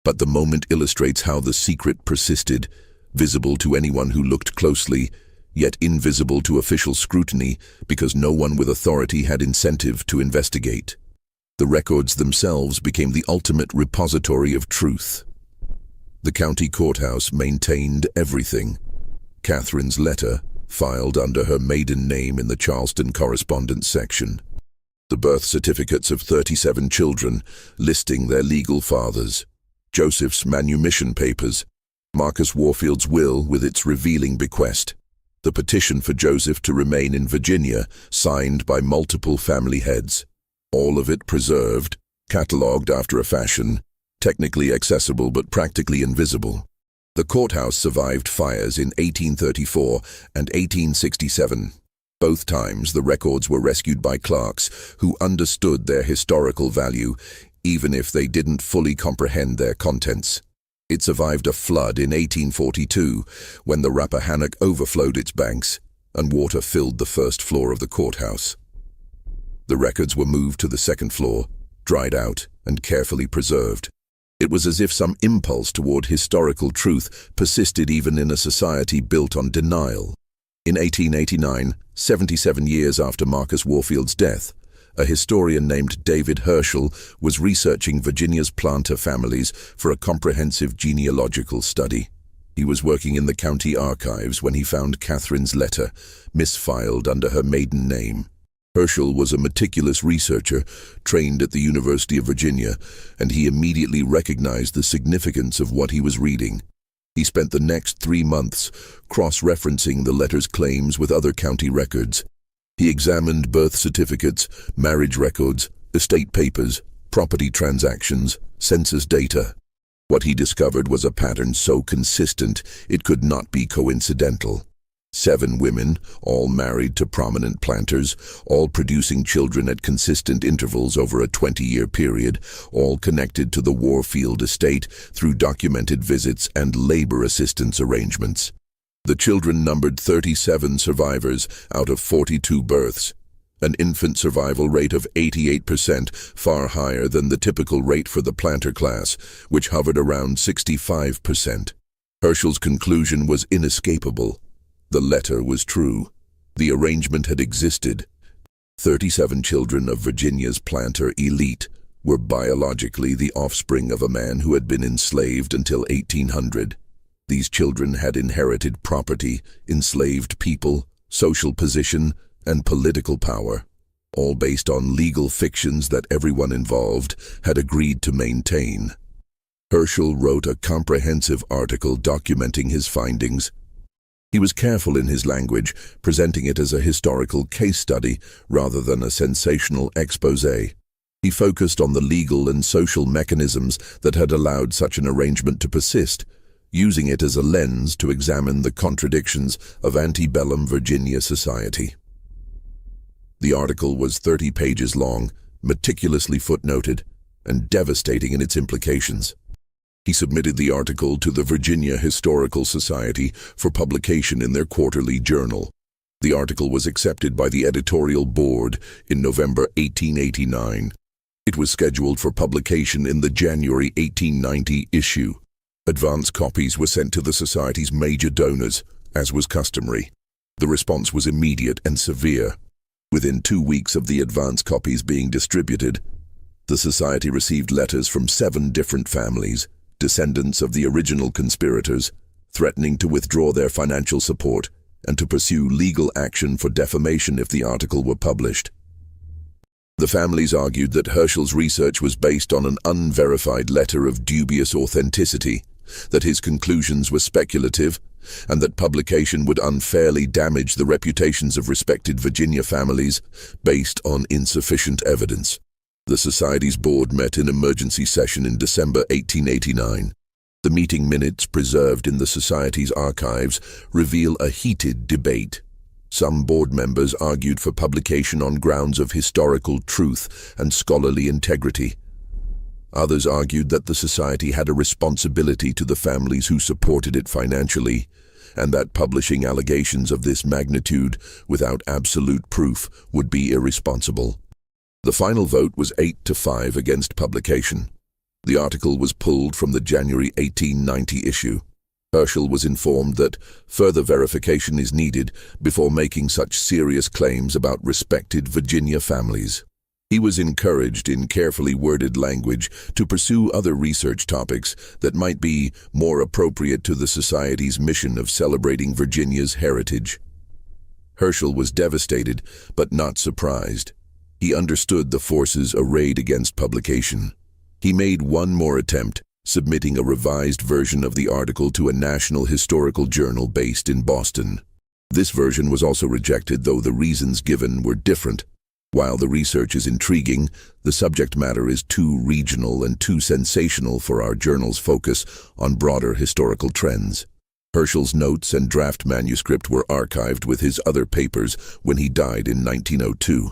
But the moment illustrates how the secret persisted, visible to anyone who looked closely, yet invisible to official scrutiny because no one with authority had incentive to investigate. The records themselves became the ultimate repository of truth. The county courthouse maintained everything. Catherine's letter, filed under her maiden name in the Charleston correspondence section. The birth certificates of 37 children, listing their legal fathers. Joseph's manumission papers. Marcus Warfield's will with its revealing bequest. The petition for Joseph to remain in Virginia, signed by multiple family heads. All of it preserved, catalogued after a fashion, technically accessible but practically invisible. The courthouse survived fires in 1834 and 1867. Both times the records were rescued by clerks who understood their historical value, even if they didn't fully comprehend their contents. It survived a flood in 1842 when the Rappahannock overflowed its banks and water filled the first floor of the courthouse. The records were moved to the second floor, dried out, and carefully preserved. It was as if some impulse toward historical truth persisted even in a society built on denial. In 1889, 77 years after Marcus Warfield's death, a historian named David Herschel was researching Virginia's planter families for a comprehensive genealogical study. He was working in the county archives when he found Catherine's letter, misfiled under her maiden name. Herschel was a meticulous researcher trained at the University of Virginia, and he immediately recognized the significance of what he was reading. He spent the next 3 months cross-referencing the letter's claims with other county records. He examined birth certificates, marriage records, estate papers, property transactions, census data. What he discovered was a pattern so consistent it could not be coincidental. 7 women, all married to prominent planters, all producing children at consistent intervals over a 20-year period, all connected to the Warfield estate through documented visits and labor assistance arrangements. The children numbered 37 survivors out of 42 births, an infant survival rate of 88%, far higher than the typical rate for the planter class, which hovered around 65%. Herschel's conclusion was inescapable. The letter was true. The arrangement had existed. 37 children of Virginia's planter elite were biologically the offspring of a man who had been enslaved until 1800. These children had inherited property, enslaved people, social position, and political power, all based on legal fictions that everyone involved had agreed to maintain. Herschel wrote a comprehensive article documenting his findings. He was careful in his language, presenting it as a historical case study rather than a sensational exposé. He focused on the legal and social mechanisms that had allowed such an arrangement to persist, using it as a lens to examine the contradictions of antebellum Virginia society. The article was 30 pages long, meticulously footnoted, and devastating in its implications. He submitted the article to the Virginia Historical Society for publication in their quarterly journal. The article was accepted by the editorial board in November 1889. It was scheduled for publication in the January 1890 issue. Advance copies were sent to the Society's major donors, as was customary. The response was immediate and severe. Within 2 weeks of the advance copies being distributed, the Society received letters from 7 different families, descendants of the original conspirators, threatening to withdraw their financial support and to pursue legal action for defamation if the article were published. The families argued that Herschel's research was based on an unverified letter of dubious authenticity, that his conclusions were speculative, and that publication would unfairly damage the reputations of respected Virginia families based on insufficient evidence. The Society's board met in emergency session in December 1889. The meeting minutes preserved in the Society's archives reveal a heated debate. Some board members argued for publication on grounds of historical truth and scholarly integrity. Others argued that the Society had a responsibility to the families who supported it financially, and that publishing allegations of this magnitude without absolute proof would be irresponsible. The final vote was 8-5 against publication. The article was pulled from the January 1890 issue. Herschel was informed that further verification is needed before making such serious claims about respected Virginia families. He was encouraged in carefully worded language to pursue other research topics that might be more appropriate to the Society's mission of celebrating Virginia's heritage. Herschel was devastated, but not surprised. He understood the forces arrayed against publication. He made one more attempt, submitting a revised version of the article to a national historical journal based in Boston. This version was also rejected, though the reasons given were different. While the research is intriguing, the subject matter is too regional and too sensational for our journal's focus on broader historical trends. Herschel's notes and draft manuscript were archived with his other papers when he died in 1902.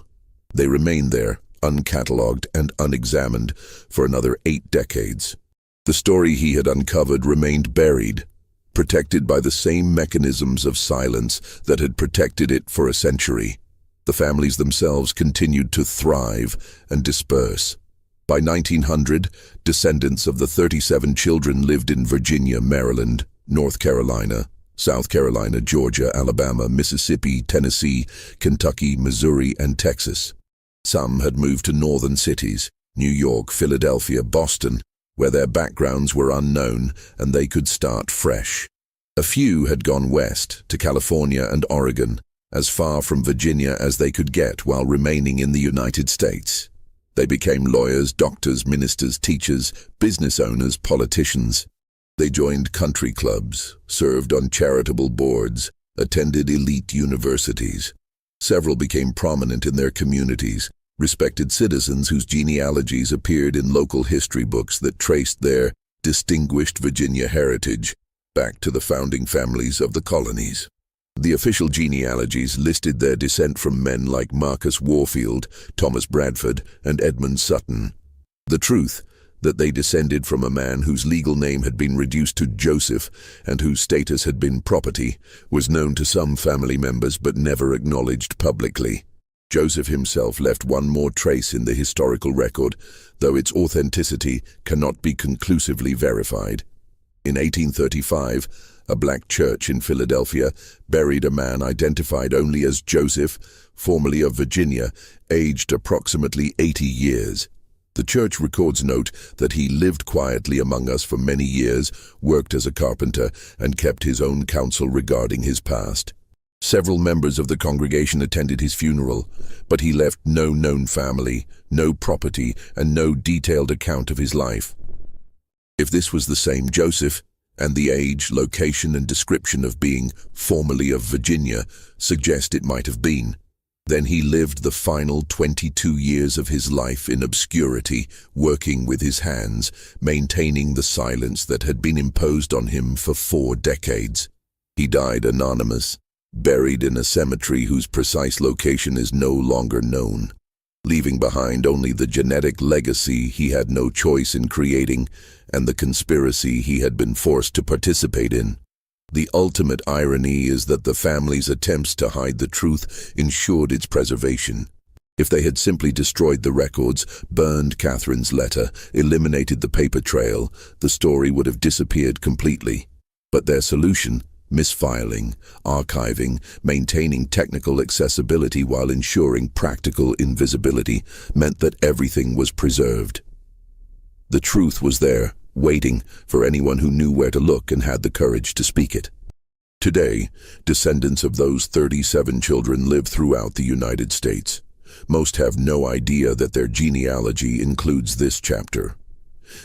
They remained there, uncatalogued and unexamined, for another 8 decades. The story he had uncovered remained buried, protected by the same mechanisms of silence that had protected it for a century. The families themselves continued to thrive and disperse. By 1900, descendants of the 37 children lived in Virginia, Maryland, North Carolina, South Carolina, Georgia, Alabama, Mississippi, Tennessee, Kentucky, Missouri, and Texas. Some had moved to northern cities, New York, Philadelphia, Boston, where their backgrounds were unknown and they could start fresh. A few had gone west, to California and Oregon, as far from Virginia as they could get while remaining in the United States. They became lawyers, doctors, ministers, teachers, business owners, politicians. They joined country clubs, served on charitable boards, attended elite universities. Several became prominent in their communities, respected citizens whose genealogies appeared in local history books that traced their distinguished Virginia heritage back to the founding families of the colonies. The official genealogies listed their descent from men like Marcus Warfield, Thomas Bradford, and Edmund Sutton. The truth, that they descended from a man whose legal name had been reduced to Joseph and whose status had been property, was known to some family members but never acknowledged publicly. Joseph himself left one more trace in the historical record, though its authenticity cannot be conclusively verified. In 1835, a black church in Philadelphia buried a man identified only as Joseph, formerly of Virginia, aged approximately 80 years. The church records note that he lived quietly among us for many years, worked as a carpenter, and kept his own counsel regarding his past. Several members of the congregation attended his funeral, but he left no known family, no property, and no detailed account of his life. If this was the same Joseph, and the age, location, and description of being formerly of Virginia suggest it might have been, then he lived the final 22 years of his life in obscurity, working with his hands, maintaining the silence that had been imposed on him for 4 decades. He died anonymous, buried in a cemetery whose precise location is no longer known, leaving behind only the genetic legacy he had no choice in creating and the conspiracy he had been forced to participate in. The ultimate irony is that the family's attempts to hide the truth ensured its preservation. If they had simply destroyed the records, burned Catherine's letter, eliminated the paper trail, the story would have disappeared completely. But their solution, misfiling, archiving, maintaining technical accessibility while ensuring practical invisibility, meant that everything was preserved. The truth was there, waiting for anyone who knew where to look and had the courage to speak it. Today, descendants of those 37 children live throughout the United States. Most have no idea that their genealogy includes this chapter.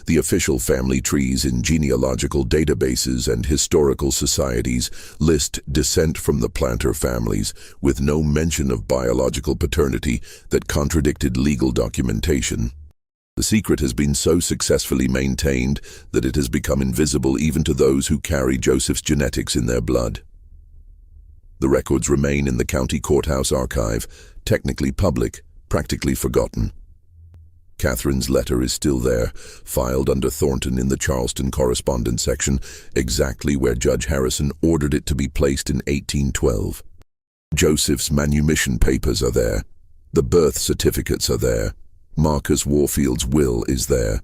The official family trees in genealogical databases and historical societies list descent from the planter families, with no mention of biological paternity that contradicted legal documentation. The secret has been so successfully maintained that it has become invisible even to those who carry Joseph's genetics in their blood. The records remain in the county courthouse archive, technically public, practically forgotten. Catherine's letter is still there, filed under Thornton in the Charleston correspondence section, exactly where Judge Harrison ordered it to be placed in 1812. Joseph's manumission papers are there. The birth certificates are there. Marcus Warfield's will is there.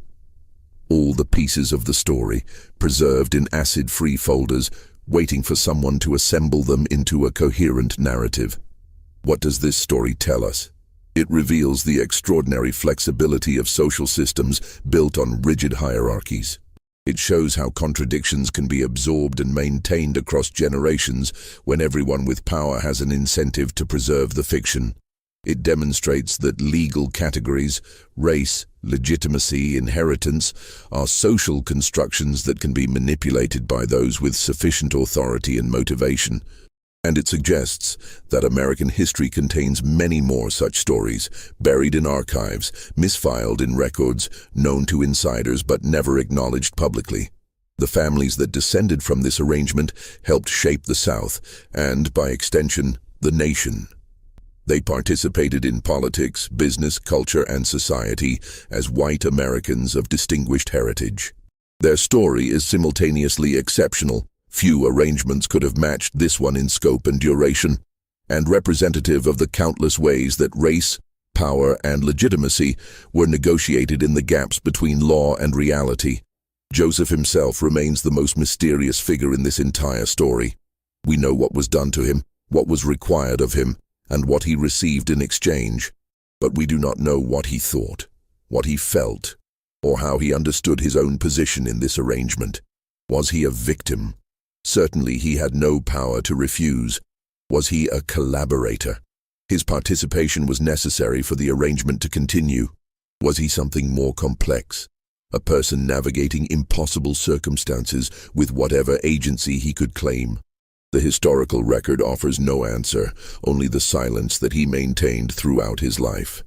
All the pieces of the story, preserved in acid-free folders, waiting for someone to assemble them into a coherent narrative. What does this story tell us? It reveals the extraordinary flexibility of social systems built on rigid hierarchies. It shows how contradictions can be absorbed and maintained across generations when everyone with power has an incentive to preserve the fiction. It demonstrates that legal categories, race, legitimacy, inheritance, are social constructions that can be manipulated by those with sufficient authority and motivation. And it suggests that American history contains many more such stories, buried in archives, misfiled in records, known to insiders but never acknowledged publicly. The families that descended from this arrangement helped shape the South, and, by extension, the nation. They participated in politics, business, culture, and society as white Americans of distinguished heritage. Their story is simultaneously exceptional. Few arrangements could have matched this one in scope and duration, and representative of the countless ways that race, power, and legitimacy were negotiated in the gaps between law and reality. Joseph himself remains the most mysterious figure in this entire story. We know what was done to him, what was required of him, and what he received in exchange. But we do not know what he thought, what he felt, or how he understood his own position in this arrangement. Was he a victim? Certainly he had no power to refuse. Was he a collaborator? His participation was necessary for the arrangement to continue. Was he something more complex? A person navigating impossible circumstances with whatever agency he could claim? The historical record offers no answer, only the silence that he maintained throughout his life.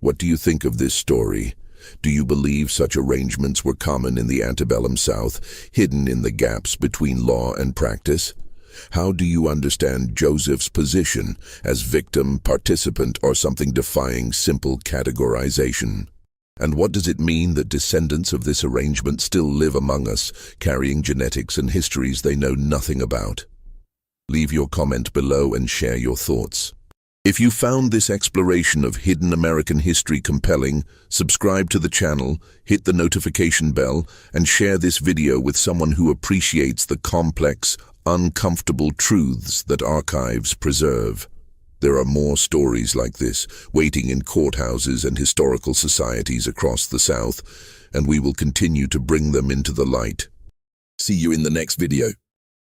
What do you think of this story? Do you believe such arrangements were common in the antebellum South, hidden in the gaps between law and practice? How do you understand Joseph's position as victim, participant, or something defying simple categorization? And what does it mean that descendants of this arrangement still live among us, carrying genetics and histories they know nothing about? Leave your comment below and share your thoughts. If you found this exploration of hidden American history compelling, subscribe to the channel, hit the notification bell, and share this video with someone who appreciates the complex, uncomfortable truths that archives preserve. There are more stories like this, waiting in courthouses and historical societies across the South, and we will continue to bring them into the light. See you in the next video.